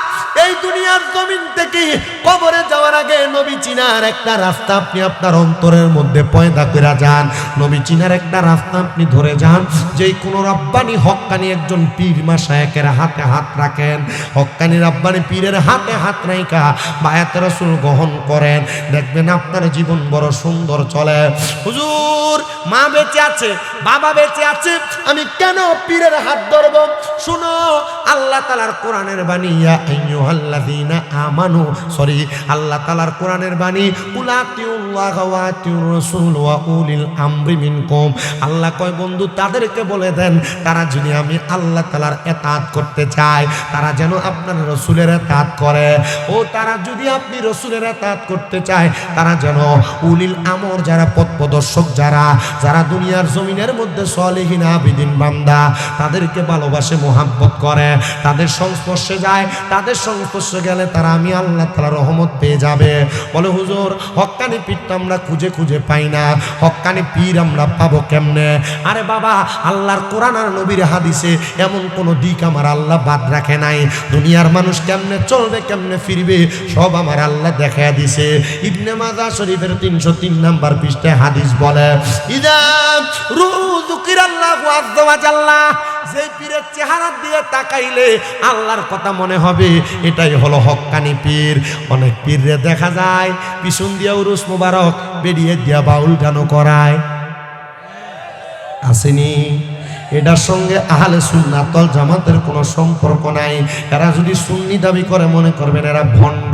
Speaker 1: এই দুনিয়ার জমিন থেকে কবরে যাওয়ার আগে নবী চিনার একটা রাস্তা আপনি আপনার অন্তরের মধ্যে পয়দা করে যান। নবী চিনার একটা রাস্তা আপনি ধরে যান। যেই কোনো রব্বানি হক্কানি একজন পীর মাশায়েখের হাতে হাত রাখেন, হক্কানি রব্বানি পীরের হাতে হাত রাইখা বায়াতে রাসূল গ্রহণ করেন, দেখবেন আপনার জীবন বড় সুন্দর চলে। হুজুর, মা বেঁচে আছে, বাবা বেঁচে আছে, আমি কেন পীরের হাত ধরব? শুনো, আল্লাহ তাআলার কোরআনের বাণী, ইয়া আইয়ুহাল্লাযীনা আমানু, আল্লাহ তাআলার কোরআনের বাণী, কুলাতিউল্লাহ ওয়া আতিউর রাসূল ওয়া উলিল আমরি মিনকুম। আল্লাহ কয় বন্ধু তাদেরকে বলে দেন, তারা যদি আমি আল্লাহ তাআলার ইতাআত করতে চায়, তারা যেন আপনার রাসূলের ইতাআত করে। ও তারা যদি আপনি রাসূলের ইতাআত করতে চায়, তারা যেন উলিল আমর, যারা পথ প্রদর্শক, যারা দুনিয়ার জমিনের মধ্যে সলিহিন আবিদিন বান্দা, তাদেরকে ভালোবাসে, মোহাব্বত করে, তাদের সংস্পর্শে যায়, তাদের সংস্পর্শে গেলে তারা আমি আল্লাহ তাআলার রহমত পেয়ে যাবে। বলে হুজুর, হক্কানি পীর তো আমরা খুঁজে খুঁজে পাই না, হক্কানি পীর আমরা পাবো কেমনে? আরে বাবা, আল্লাহর কোরআন আর নবীর হাদিসে এমন কোন দিক আমার আল্লাহ বাদ রাখে নাই। দুনিয়ার মানুষ কেমনে চলবে, কেমনে ফিরবে, সব আমার আল্লাহ দেখায়া দিছে। ইবনে মাজাহ শরীফের 303 নাম্বার পৃষ্ঠায় হাদিস বলে, ইদা যুকিরাল্লাহু আযজা ওয়া জাল্লা, যে পীরের চেহারা দিয়ে তাকাইলে আল্লাহর কথা মনে হবে, এটাই হলো হক্কানি পীর। অনেক পীররে দেখা যায় পিছন দিয়া উরুস মুবারক বেরিয়ে দিয়া বাউল গানও করায়, আসেনি? এটার সঙ্গে আহলে সুন্নাত ওয়াল জামাতের কোনো সম্পর্ক নাই। এরা যদি সুন্নি দাবি করে মনে করবেন এরা ভণ্ড,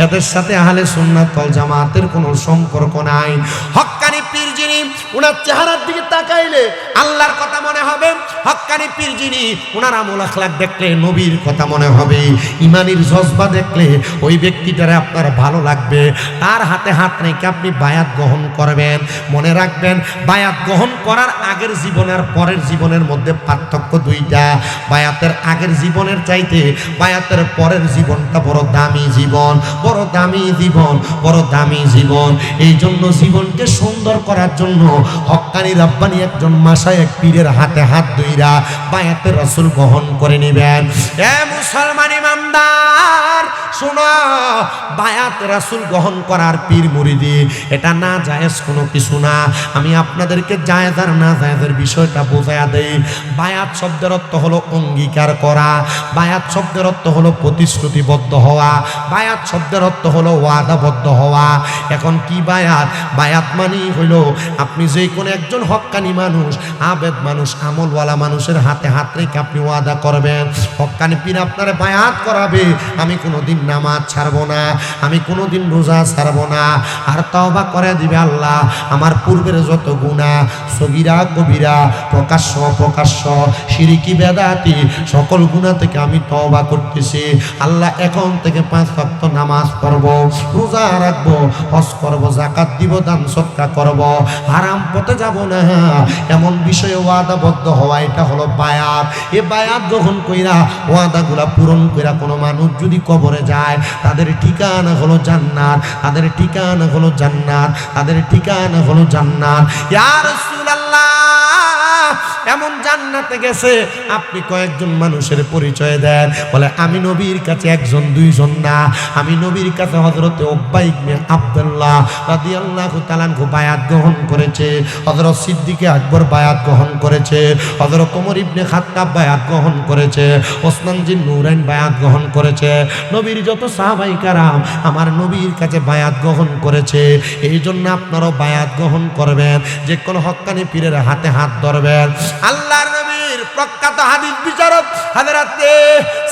Speaker 1: এদের সাথে আহলে সুন্নাত ওয়াল জামাতের কোনো সম্পর্ক নাই। হক্কানি পীর যিনি, ওনার চেহারার দিকে তাকাইলে আল্লাহর কথা মনে হবে। হক্কানি পীর যিনি, ওনার আমল আখলাক দেখলে নবীর কথা মনে হবে। ইমানির জজবা দেখলে ওই ব্যক্তিটারে আপনার ভালো লাগবে। তার হাতে হাত রেখে আপনি বায়াত গ্রহণ করবেন। মনে রাখবেন, বায়াত গ্রহণ করার আগের জীবন আর পরের জীবনের মধ্যে পার্থক্য দুইটা। বায়াতের আগের জীবনের চাইতে বায়াতের পরের জীবনটা বড় দামি জীবন, বড় দামি জীবন, বড় দামি জীবন। এই জন্য জীবনকে সুন্দর করার জন্য হক্কানি রাব্বানি একজন মাশায়েখ পীরের হাতে হাত ধইরা বায়াতের রাসূল গ্রহণ করে নেবেন। এ মুসলমান ইমানদার, শোনো, বায়াত রাসূল গ্রহণ করার পীর মুরিদি এটা না জায়েজ কোনো কিছু না। আমি আপনাদেরকে জায়েজ আর না জায়েজের বিষয়টা বোঝায়া দেই। বায়াত শব্দের অর্থ হলো অঙ্গীকার করা, বায়াত শব্দের অর্থ হলো প্রতিশ্রুতিবদ্ধ হওয়া, বায়াত শব্দের অর্থ হলো ওয়াদাবদ্ধ হওয়া। এখন কি বায়াত? বায়াত মানে হইলো আপনি যে কোনো একজন হক্কানি মানুষ, আবেদ মানুষ, আমলওয়ালা মানুষের হাতে হাত রেখে আপনি ওয়াদা করবেন। হক্কানি পীর আপনারে বায়াত করাবে, আমি কোনোদিন নামাজ ছাড়বো না, আমি কোনোদিন রোজা ছাড়বো না। আর তওবা করে দিবে আল্লাহ আমার পূর্বের যত গুনাহ সগীরা কবিরা প্রকাশ্য অপ্রকাশ্য শিরকি বেদাতি সকল গুনাহ থেকে আমি তওবা করতেছি আল্লাহ, এখন থেকে 5 ওয়াক্ত নামাজ পড়ব, রোজা রাখবো, হজ করব, যাকাত দিব, দান সদকা করব, হারাম পথে যাব না, এমন বিষয়ে ওয়াদাবদ্ধ হওয়া, এটা হলো বায়াত। এই বায়াত গ্রহণ কইরা ওয়াদাগুলা পূরণ কইরা কোনো মানুষ যদি কবরে যায় তাদের ঠিকানা হলো জান্নাত, তাদের ঠিকানা হলো জান্নাত, তাদের ঠিকানা হলো জান্নাত। ইয়া রাসূলুল্লাহ, এমন জান্নাতে গেছে আপনি কয়েকজন মানুষের পরিচয় দেন? বলে আমি নবীর কাছে একজন দুইজন না, আমি নবীর কাছে হযরতে উকবা ইবনে আব্দুল্লাহ রাদিয়াল্লাহু তাআলা আনহু বায়াত গ্রহণ করেছে, হযরত সিদ্দিক আকবর বায়াত গ্রহণ করেছে, হযরত ওমর ইবনে খাত্তাব বায়াত গ্রহণ করেছে, ওসমান জিন নূরাইন বায়াত গ্রহণ করেছে, নবীর যত সাহাবায়ে কেরাম আমার নবীর কাছে বায়াত গ্রহণ করেছে। এই জন্য আপনারাও বায়াত গ্রহণ করবেন, যে কোনো হক্কানি পীরের হাতে হাত ধরবেন। আল্লাহর নবীর প্রখ্যাত হাদিস বিচারক হযরতে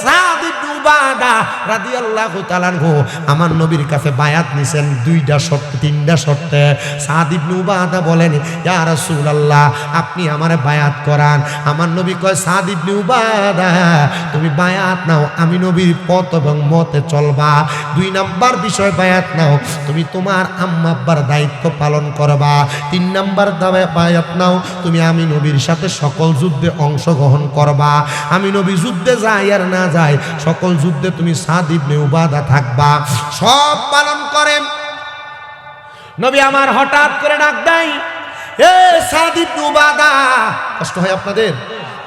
Speaker 1: সাদ ইবনে উবাদা রাদিয়াল্লাহু তাআলা আনহু আমার নবীর কাছে বায়াত নিছেন 2টা শর্ত 3টা শর্তে। সাদ ইবনে উবাদা বলেন, ইয়া রাসূলুল্লাহ আপনি আমারে বায়াত করান। আমার নবী কয়, সাদ ইবনে উবাদা তুমি বায়াত নাও, আমি নবীর পথ এবং মতে চলবা। 2 নাম্বার বিষয় বায়াত নাও, তুমি তোমার আম্মা আব্বার দায়িত্ব পালন করবা। 3 নাম্বার বায়াত নাও, তুমি আমি নবীর সাথে সকল যুদ্ধে অংশগ্রহণ করবা। আমি নবী যুদ্ধে যাই আর না যাই সকল যুদ্ধে তুমি সাদ ইবনে উবাদা থাকবা, সব পালন করেন। নবী আমার হঠাৎ করে ডাক দেয়, এ সাদ ইবনে উবাদা। কষ্ট হয় আপনাদের?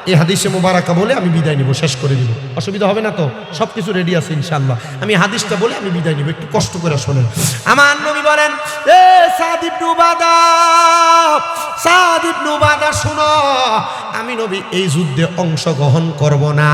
Speaker 1: এই হাদিসে মুবারাকা বলে আমি বিদায় নিব, শেষ করে দিব, অসুবিধা হবে না তো? সব কিছু রেডি আছে ইনশাআল্লাহ। আমি হাদিসটা বলে আমি বিদায় নিব, একটু কষ্ট করে শোনেন। আমার নবী বলেন, এ সাদ ইবনে উবাদা, সাদ ইবনে উবাদা শোনো, আমি নবী এই যুদ্ধে অংশগ্রহণ করব না,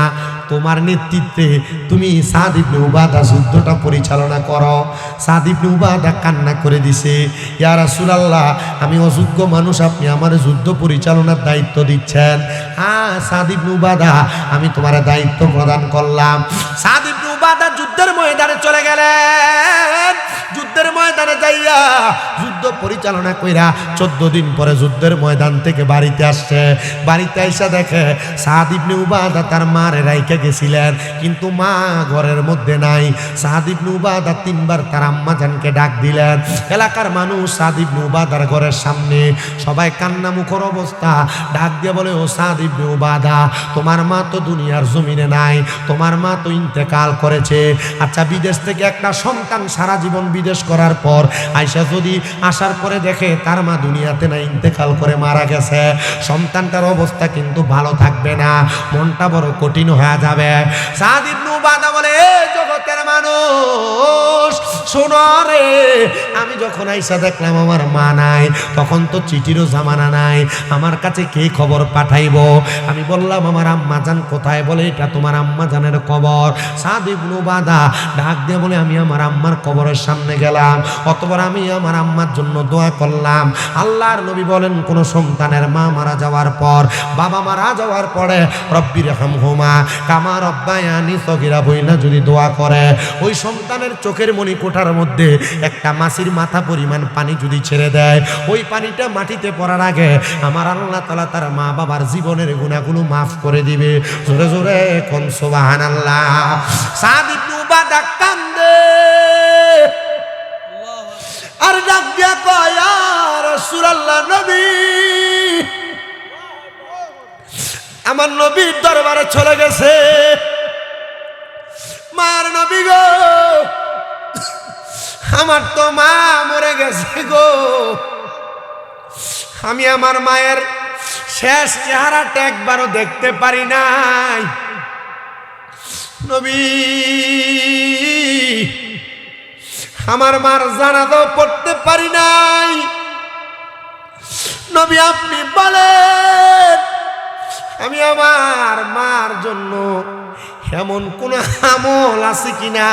Speaker 1: তোমার নেতৃত্বে তুমি সাদ ইবনে উবাদা যুদ্ধটা পরিচালনা করো। সাদ ইবনে উবাদা কান্না করে দিছে, ইয়া রাসূলুল্লাহ আমি অযোগ্য মানুষ, আপনি আমার যুদ্ধ পরিচালনার দায়িত্ব দিচ্ছেন। হ্যাঁ সাদ ইবনে উবাদা, আমি তোমার দায়িত্ব প্রদান করলাম। সাদ ইবনে উবাদা যুদ্ধের ময়দানে চলে গেলেন। যুদ্ধের ময়দানে যাইয়া যুদ্ধ পরিচালনা কইরা 14 দিন পরে যুদ্ধের ময়দান থেকে বাড়িতে আসছে। বাড়িতে আইসা দেখে সাদ ইবনে উবাদা তার মারে রাইখা গেছিলেন, কিন্তু মা ঘরের মধ্যে নাই। সাদ ইবনে উবাদা 3 বার তার আম্মা জানকে ডাক দিলেন। এলাকার মানুষ সাদ ইবনে উবাদার ঘরের সামনে সবাই কান্না মুখর অবস্থা, ডাক দিয়ে বলে, ও সাদ ইবনে উবাদা তোমার মা তো দুনিয়ার জমিনে নাই, তোমার মা তো ইন্তেকাল করেছে। আচ্ছা বিদেশ থেকে একটা সন্তান সারা জীবন বিদেশ করার পর আয়সা যদি আসার পরে দেখে তার মা দুনিয়াতে না, ইন্তেকাল করে মারা গেছে, সন্তানটার অবস্থা কিন্তু ভালো থাকবে না, মনটা বড় কঠিন হয়ে যাবে। সাদ ইবনে উবাদা বলে, এ জগতের মানুষ শোনো রে, আমি যখন আইসা দেখলাম আমার মা নাই, তখন তো চিঠিরও জামানা নাই, আমার কাছে কে খবর পাঠাইব? আমি বললাম আমার আম্মা জান কোথায়? বলে এটা তোমার আম্মা জানের কবর। সাদ ইবনে উবাদা ডাক দিয়ে বলে, আমি আমার আম্মার কবরের সামনে গেলাম, অতবার আমি আমার আম্মার জন্য দোয়া করলাম। আল্লাহর নবী বলেন, কোন সন্তানের মা মারা যাওয়ার পর, বাবা মারা যাওয়ার পরে রব্বির হামহুমা কামা রব্বায়ানি সগীরা বইলা যদি দোয়া করে, ওই সন্তানের চোখের মনি কোঠার মধ্যে একটা মাছির মাথা পরিমাণ পানি যদি ছেড়ে দেয়, ওই পানিটা মাটিতে পড়ার আগে আমার আল্লাহ তাআলা তার মা বাবার জীবনের গুনাহগুলো মাফ করে দিবে। জোরে জোরে কোন সুবহানাল্লাহ। সাদ ইবনে উবাদা কান্দে আর ডাক দিয়া কয়, ইয়া রাসূলুল্লাহ নবী, আমার নবীর দরবারে চলে গেছে, মার নবী গো, আমার তো মা মরে গেছে গো, আমি আমার মায়ের শেষ চেহারাটা একবারও দেখতে পারি নাই। নবী আমার মার জানাজাও পড়তে পারি নাই। নবী আপনি বলেন, আমি আমার মার জন্য এমন কোন আমল আছে কিনা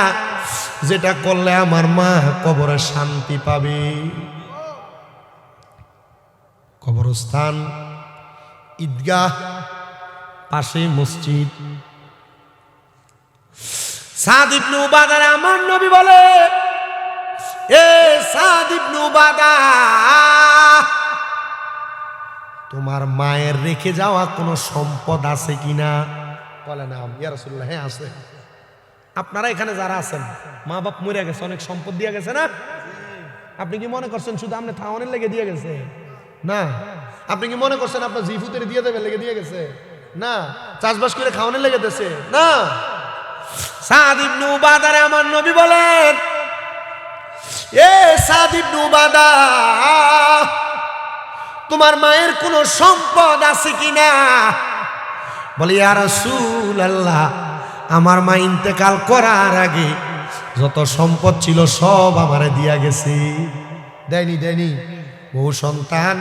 Speaker 1: যেটা করলে আমার মা কবরে শান্তি পাবে? কবরস্থান, ঈদগাহ, পাশে মসজিদ। সাদ ইবনে উবাদা আমার নবী বলে, এ সাদ ইবনে উবাদা, তোমার মায়ের রেখে যাওয়া কোনো সম্পদ আছে কিনা? বলে না ইয়া রাসূলুল্লাহ, হ্যাঁ আছে। আপনারা এখানে যারা আছেন মা বাপ মরে গেছে, অনেক সম্পদ দিয়ে গেছে না? আপনি কি মনে করছেন শুধু আপনি থাওয়ানের লেগে দিয়ে গেছে? না। আপনি কি মনে করছেন আপনার জিফুতের দিয়ে দেবে লেগে দিয়ে গেছে? না। চাষবাস করে খাওয়ানোর লেগে দিয়েছে? না। সাদ ইবনে উবাদা আমার নবী বলেন, এ সাদ ইবনে উবাদা, তোমার মায়ের কোনো সম্পদ আছে কিনা? বলে ইয়া রাসূলুল্লাহ, আমার মা ইন্তেকাল করার আগে যত সম্পদ ছিল সব আমারে দিয়া গেছে। দেয়নি। বহু সন্তান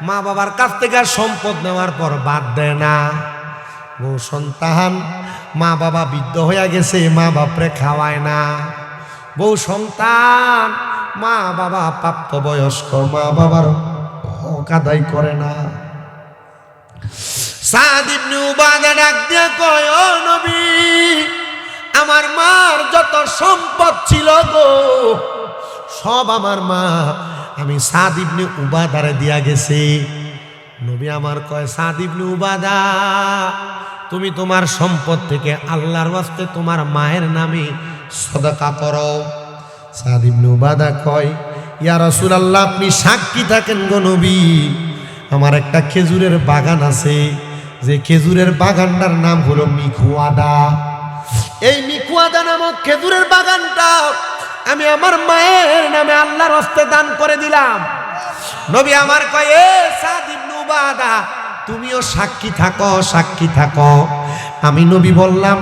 Speaker 1: মা বাবার কাছ থেকে সম্পদ নেওয়ার পর বাদ দেয় না। বহু সন্তান মা বাবা বৃদ্ধ হয়ে গেছে, মা বাপরে খাওয়ায় না। বহু সন্তান মা বাবা প্রাপ্তবয়স্ক, মা বাবার হক আদায় করে না। সাদ ইবনে উবাদা ডাক দিয়ে কয়, ও নবী, আমার মার যত সম্পদ ছিল গো, সব আমার মা আমি সাদ ইবনে উবাদারে দিয়া গেছে। নবী আমার কয়, সাদ ইবনে উবাদা, তুমি তোমার সম্পদ থেকে আল্লাহর ওয়াস্তে তোমার মায়ের নামে সদকা করো। সাদ ইবনে উবাদা কয়, ইয়া রাসূলুল্লাহ, আপনি সাক্ষী থাকেন গো নবী, আমার একটা খেজুরের বাগান আছে, যে খেজুরের বাগানটার নাম হলো মিখুয়াদা। এই মিখুয়াদা নামক খেজুরের বাগানটা আমি আমার মায়ের নামে আল্লাহর হস্তে দান করে দিলাম। নবী আমার কয়, এ সাদ ইবনে উবাদা, তুমিও সাক্ষী থাকো। আমি নবী বললাম,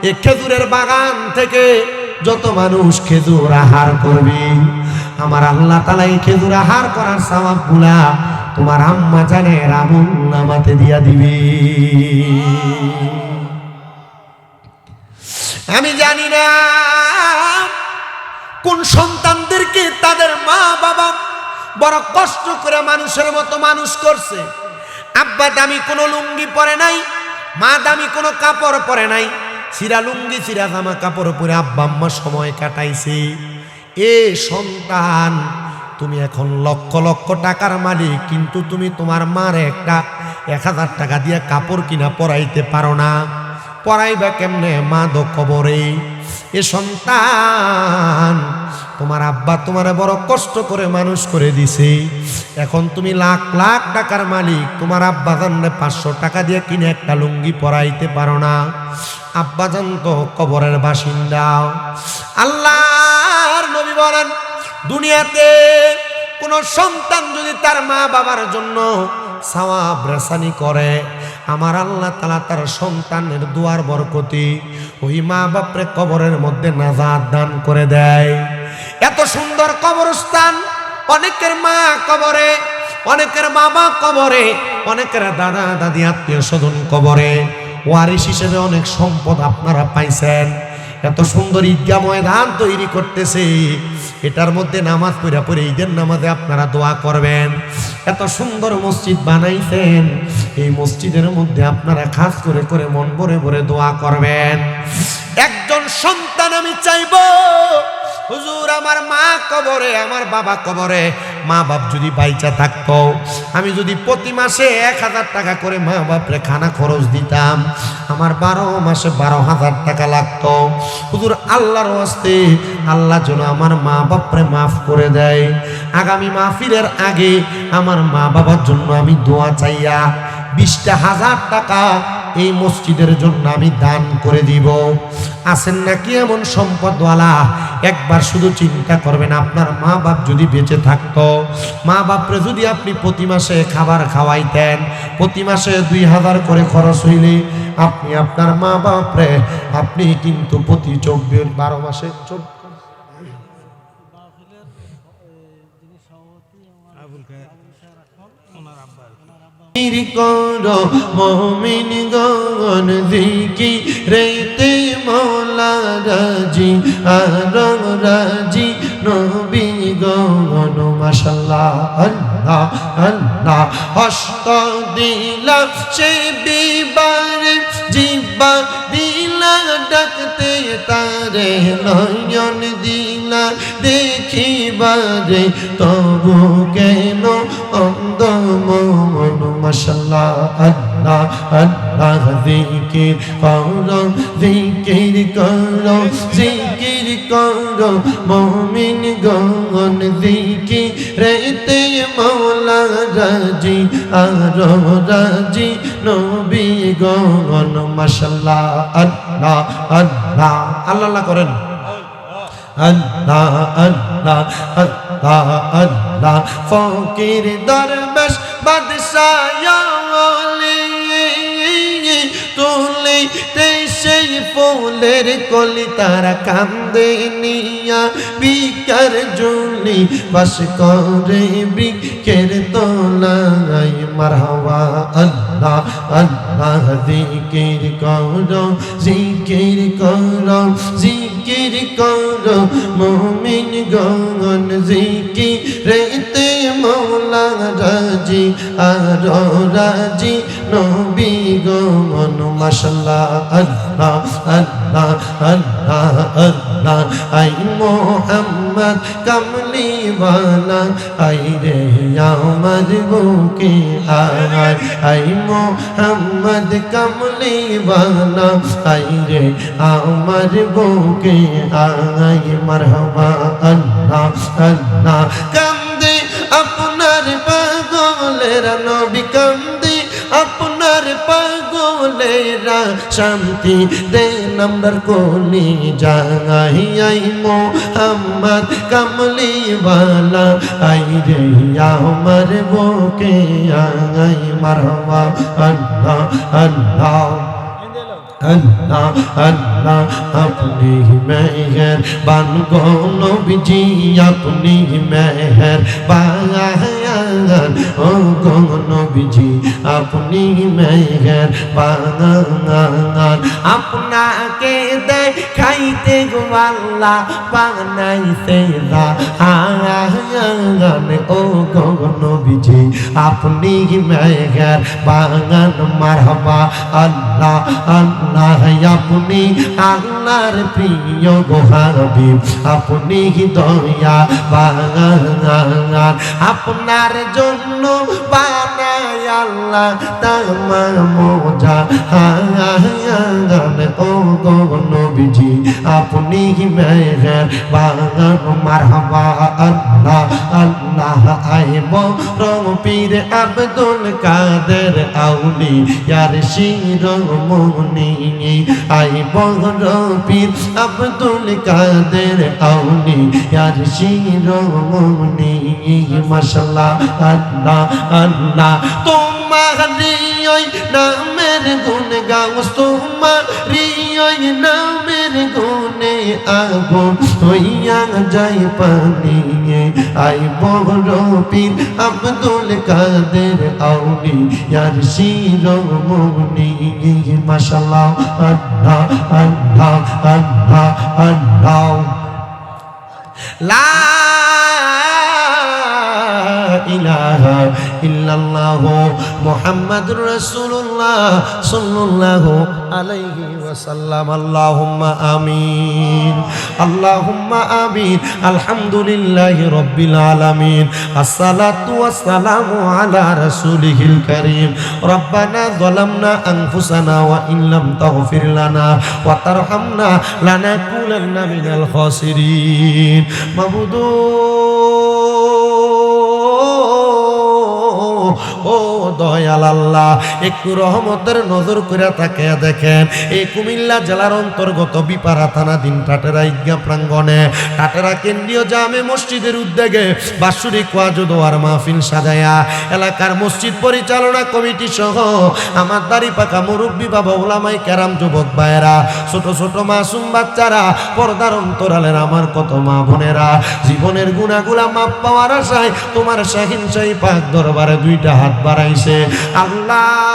Speaker 1: এই খেজুরের বাগান থেকে যত মানুষ খেজুর আহার করবে, আমার আল্লাহ তাআলা এই খেজুর আহার করার সওয়াবগুলা তোমার আম্মা জানের আমলনামাতে দিয়া দিবে। আমি জানি না কোন সন্তানদেরকে তাদের মা বাবা বড় কষ্ট করে মানুষের মতো মানুষ করছে। আব্বা দামি কোনো লুঙ্গি পরে নাই, মা দামি কোনো কাপড় পরে নাই, চিরা লুঙ্গি চিরা জামা কাপড় পরে আব্বা আম্মা সময় কাটাইছে। এ সন্তান, তুমি এখন লক্ষ লক্ষ টাকার মালিক, কিন্তু তুমি তোমার মার একটা 1000 টাকা দিয়ে কাপড় কিনা পরাইতে পারো না। পরাইবা কেমনে? মা দো কবরে। এ সন্তান, তোমার আব্বা তোমারে বড় কষ্ট করে মানুষ করে দিছে, এখন তুমি লাখ লাখ টাকার মালিক, তোমার আব্বা জানলে 500 টাকা দিয়ে কিনে একটা লুঙ্গি পরাইতে পারো না। আব্বা জান তো কবরের বাসিন্দা। আল্লাহর নবী বলেন, দুনিয়াতে কোন সন্তান যদি তার মা বাবার জন্য সওয়াব রেসানি করে, আমার আল্লাহ তাআলা তার সন্তানের দুয়ার বরকতি ওই মা বাপরে কবরের মধ্যে নাজাত দান করে দেয়। এত সুন্দর কবরস্থান, অনেকের মা কবরে, অনেকের বাবা কবরে, অনেকের দাদা দাদি আত্মীয় স্বজন কবরে, ওয়ারিশ হিসেবে অনেক সম্পদ আপনারা পাইছেন। এত সুন্দর ঈদগাহ ময়দান তৈরি করতেছে, এটার মধ্যে নামাজ পড়ে ঈদের নামাজে আপনারা দোয়া করবেন। এত সুন্দর মসজিদ বানাইছেন, এই মসজিদের মধ্যে আপনারা খাস করে করে মন ভরে ভরে দোয়া করবেন। একজন সন্তান আমি চাইবো, হুজুর আমার মা কবরে, আমার বাবা কবরে, মা বাপ যদি বাইচা থাকতো, আমি যদি প্রতি মাসে 1000 টাকা করে মা বাপরে খানা খরচ দিতাম, আমার 12 মাসে 12,000 টাকা লাগতো। হুজুর আল্লাহর ওয়াস্তে আল্লাহ যেন আমার মা বাপরে মাফ করে দেয়। আগামী মাহফিলের আগে আমার মা বাবার জন্য আমি দোয়া চাইয়া 20,000 টাকা এই মসজিদের জন্য আমি দান করে দিব। আছেন নাকি এমন সম্পদওয়ালা? একবার শুধু চিন্তা করবেন, আপনার মা বাপ যদি বেঁচে থাকতো, মা বাপরে যদি আপনি প্রতি মাসে খাবার খাওয়াইতেন, প্রতি মাসে 2000 করে খরচ হইলে আপনি আপনার মা বাপরে আপনি কিন্তু প্রতি 12 মাসে করো মুমিন গণ দিকি রেতে মৌলা রাজি আর রাজি নবী গণ। মাশাআল্লাহ, আল্লাহ আল্লাহ। হস্ত দিলাম সে বিবারে, জিব্বা দিলা ডাকতে তার রে নয়ন দিলা দেখিবারে তবু কেন অন্ধ মন মাশাআল্লাহ আল্লাহ আল্লাহ জিকির করো জিকির করো জিকির করো মুমিন গণ জিকির রেতে মওলা রাজি আরো রাজি নবী গণ মাশাআল্লাহ আল্লাহ আল্লাহ আল্লাহ করেন আল্লাহ আল্লাহ আল্লাহ আল্লাহ ফকির দরবেশ বাদশাহ তুলি সেই ফুলের কলি তারা কান্দে নিয়া বিকার জুলি বাস করে বৃক্ষের তোলাই মারহাবা আল্লাহ আল্লাহ জিকির করো জিকির করো জিকির করো মুমিন গণ জিকির রেতে মওলা রাজি আরো রাজি নবী গণ মাশাআল্লাহ আল্লাহ আল্লাহ আল্লাহ আল্লাহ আই মোহাম্মদ কামলি ওয়ালা আই রে আমার বুকে আয় আই মোহাম্মদ কামলি ওয়ালা আই রে আমার বুকে আয় মারহাবা আল্লাহ আল্লাহ কান্দে আপনার পাগলেরা নবী কান্দে আপনার পাগলেরা শান্তি দেন আমরার কোলে যাই মোহাম্মদ কামলি ওয়ালা আই রে আমার বুকে আই মারহাবা আল্লাহ আল্লাহ আল্লাহ আল্লাহ আপনি মেহের বান গো নবীজি আপনি মেহের বান ও গো নবীজি আপনি মেহের বান আপনাকে দেখাইতে গো আল্লাহ বানাইতে জাহান ও গো নবীজি আপনি মেহের বান মারহাবা আল্লাহ আল্লাহ আপনি আল্লাহর প্রিয় গো হাবিব আপনি দয়া বাগান আপনার জন্য বানায় আল্লাহ তামাম জাহান ও গো নবীজি আপনি মেহের বাগান মারহাবা আল্লাহ আল্লাহ আইব রঙ-পীর আব্দুল কাদের আউলিয়ার শিরোমণি আই বড়-পীর আব্দুল কাদের আউলিয়ার শিরোমণি মাশাআল্লাহ আল্লাহ আল্লাহ তোমারি ওই নামের গুণ গাও তোমারি ওই নামের গুণে আগুন হইয়া যায় পানি আই বড়-পীর আব্দুল কাদের আউলিয়ার শিরোমণি মাশাআল্লাহ আল্লাহ আল্লাহ আল্লাহ আল্লাহ লা ইলাহা ইল্লাল্লাহ মুহাম্মাদুর রাসূলুল্লাহ সাল্লাল্লাহু আলাইহি ওয়াসাল্লাম আল্লাহুম্মা আমিন আল্লাহুম্মা আমিন আলহামদুলিল্লাহি রাব্বিল আলামিন আসসালাতু ওয়াসসালামু আলা রাসূলিহিল কারীম রব্বানা যালামনা আনফুসানা ওয়া ইন লাম তাগফির লানা ওয়া তারহামনা লানাকুনান্না মিনাল খাসিরিন মাবুদু ও দয়াল আল্লাহ একটু রহমতের নজর করে তাকিয়ে দেখেন এই কুমিল্লা জেলার অন্তর্গত বিপাড়া থানাধীন টাটেরা ঈদগাহ প্রাঙ্গণে টাটেরা কেন্দ্রীয় জামে মসজিদের উদ্যোগে বাৎসরিক ওয়াজ ও দোয়ার মাহফিল সাজায়া এলাকার মসজিদ পরিচালনা কমিটি সহ আমার দাড়ি পাকা মুরব্বী বাবা ওলামায়ে কেরাম যুবক ভাইয়েরা ছোট ছোট মাসুম বাচ্চারা পর্দার অন্তরালের আমার কত মা বোনেরা জীবনের গুনাহগুলা মাপ পাওয়ার আশায় তোমার শাহিন শাহী পাক দরবারে দুইটা হাত বাড়াইছে আল্লাহ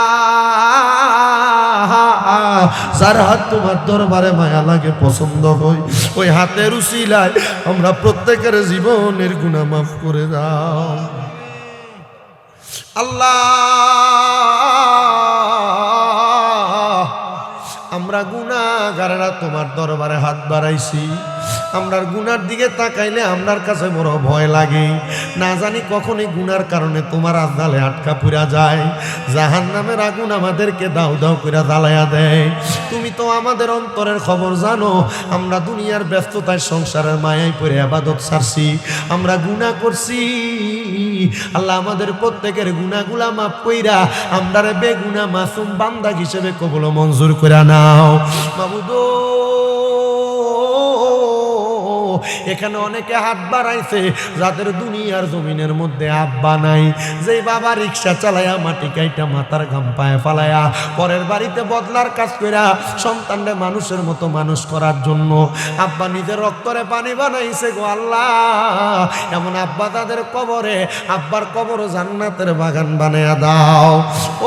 Speaker 1: যার হাত তোমার দরবারে মায়া লাগে পছন্দ হয় ওই হাতের উসিলায় আমরা প্রত্যেকের জীবনের গুনাহ মাফ করে দাও আল্লাহ আমরা গুনাহ গুনাহগারেরা তোমার দরবারে হাত বাড়াইছি। আমরার গুনার দিকে তাকাইলে আমরার কাছে বড় ভয় লাগে, না জানি কখনই গুনার কারণে তোমার আজদালে আটকা পুরা যায়, জাহান্নামের আগুন আমাদেরকে দাউ দাউ করে জ্বালায়া দেয়। তুমি তো আমাদের অন্তরের খবর জানো। আমরা দুনিয়ার ব্যস্ততায় সংসারের মায়ায় পড়ে ইবাদত ছাড়ছি, আমরা গুনাহ করছি। আল্লাহ আমাদের প্রত্যেকের গুনাহগুলা মাফ কইরা আমরারে বেগুনাহ মাসুম বান্দা হিসেবে কবুল মঞ্জুর করে নাও মাবুদ। এখানে অনেকে হাত বাড়াইছে যাদের দুনিয়ার জমিনের মধ্যে আব্বা নাই, যেই বাবা রিক্সা চালায়া মাটি কাইটা মাথার ঘাম পায়ে ফালায়া পরের বাড়িতে বদলার কাজ কইরা সন্তানরে মানুষের মতো মানুষ করার জন্য আব্বা নিজের রক্তরে পানি বানাইছে গো আল্লাহ। এমন আব্বা তাদের কবরে, আব্বার কবরও জান্নাতের বাগান বানায়া দাও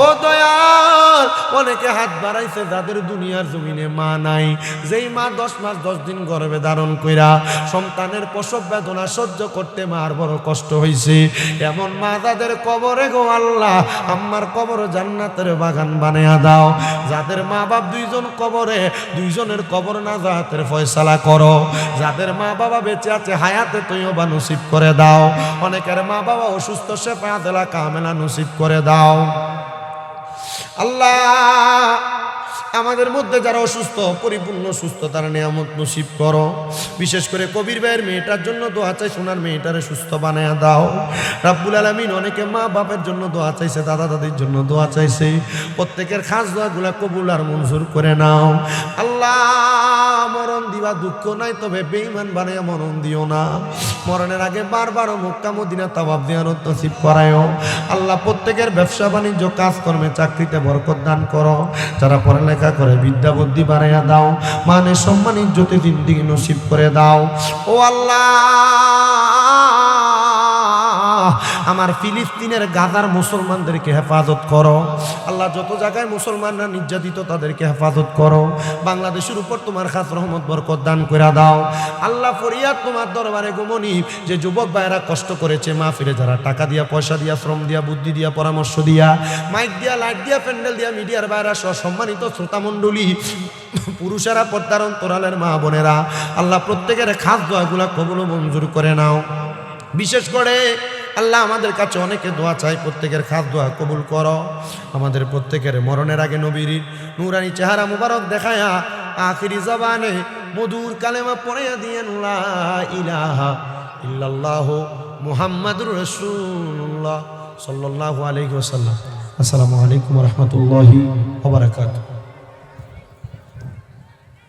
Speaker 1: ও দয়াল। অনেকে হাত বাড়াইছে যাদের দুনিয়ার জমিনে মা নাই, যেই মা 10 মাস 10 দিন গর্ভে ধারণ কইরা সন্তানের প্রসব বেদনা সহ্য করতে মার বড় কষ্ট হইছে, এমন মা যাদের কবরে গো আল্লাহ আমার কবর জান্নাতের বাগান বানায়া দাও। যাদের মা বাপ দুইজন কবরে, দুইজনের কবর নাজাতের ফয়সালা করো। যাদের মা বাবা বেঁচে আছে হায়াতে তৈয়বা নসিব করে দাও। অনেকের মা বাবা অসুস্থ, শেফাআতেলা কামেলা নসিব করে দাও আল্লাহ। আমাদের মধ্যে যারা অসুস্থ পরিপূর্ণ সুস্থতার নিয়ামত নসিব করো। বিশেষ করে কবির ভাইয়ের মেয়েটার জন্য দোয়া চাই, সোনার মেয়েটারে সুস্থ বানায়া দাও রাব্বুল আলামিন। অনেকে মা বাপের জন্য দোয়া চাইছে, দাদা দাদির জন্য দোয়া চাইছে, প্রত্যেকের খাস দোয়াগুলা কবুল আর মঞ্জুর করে নাও আল্লাহ। মরণ দিবা দুঃখ নাই, তবে বেঈমান বানায়া মরণ দিও না। মরণের আগে বারবার মক্কা মদিনা তাওয়াফ জিয়ারত নসিব করায়ও আল্লাহ। প্রত্যেকের ব্যবসা বাণিজ্য কাজকর্মে চাকরিতে বরকত দান করো। যারা পড়ালেখা করে বিদ্যা বুদ্ধি বাড়াইয়া দাও, মানে সম্মান ইজ্জতে জিন্দেগি নসিব করে দাও ও আল্লাহ। আমার ফিলিস্তিনের গাজার মুসলমানদেরকে হেফাজত করো আল্লাহ। যত জায়গায় মুসলমানরা নির্যাতিত তাদেরকে হেফাজত করো। বাংলাদেশের উপর তোমার খাস রহমত বরকত দান করে দাও আল্লাহ। ফরিয়াদ তোমার দরবারে গোমনি, যে যুবক ভাইয়েরা কষ্ট করেছে মাহফিলে, যারা টাকা দিয়া, পয়সা দিয়া, শ্রম দিয়া, বুদ্ধি দিয়া, পরামর্শ দিয়া, মাইক দিয়া, লাইট দিয়া, প্যান্ডেল দিয়া, মিডিয়ার ভাইয়েরা সহ সম্মানিত শ্রোতা মণ্ডলী, পুরুষেরা, পর্দার অন্তরালের মা বোনেরা আল্লাহ, প্রত্যেকের খাস দোয়াগুলা কবুল মঞ্জুর করে নাও। বিশেষ করে আল্লাহ আমাদের কাছে অনেকে দোয়া চাই, প্রত্যেকের খাস দোয়া কবুল করো। আমাদের প্রত্যেকের মরণের আগে নবীর নূরানি চেহারা মুবারক দেখায়া আখিরি জবানে মধুর কালেমা পড়াইয়া দিয়েন লা ইলাহা ইল্লাল্লাহ মুহাম্মাদুর রাসূলুল্লাহ সাল্লাল্লাহু আলাইহি ওয়াসাল্লাম। আসসালামু আলাইকুম ওয়া রাহমাতুল্লাহি ওয়া বারাকাতুহু।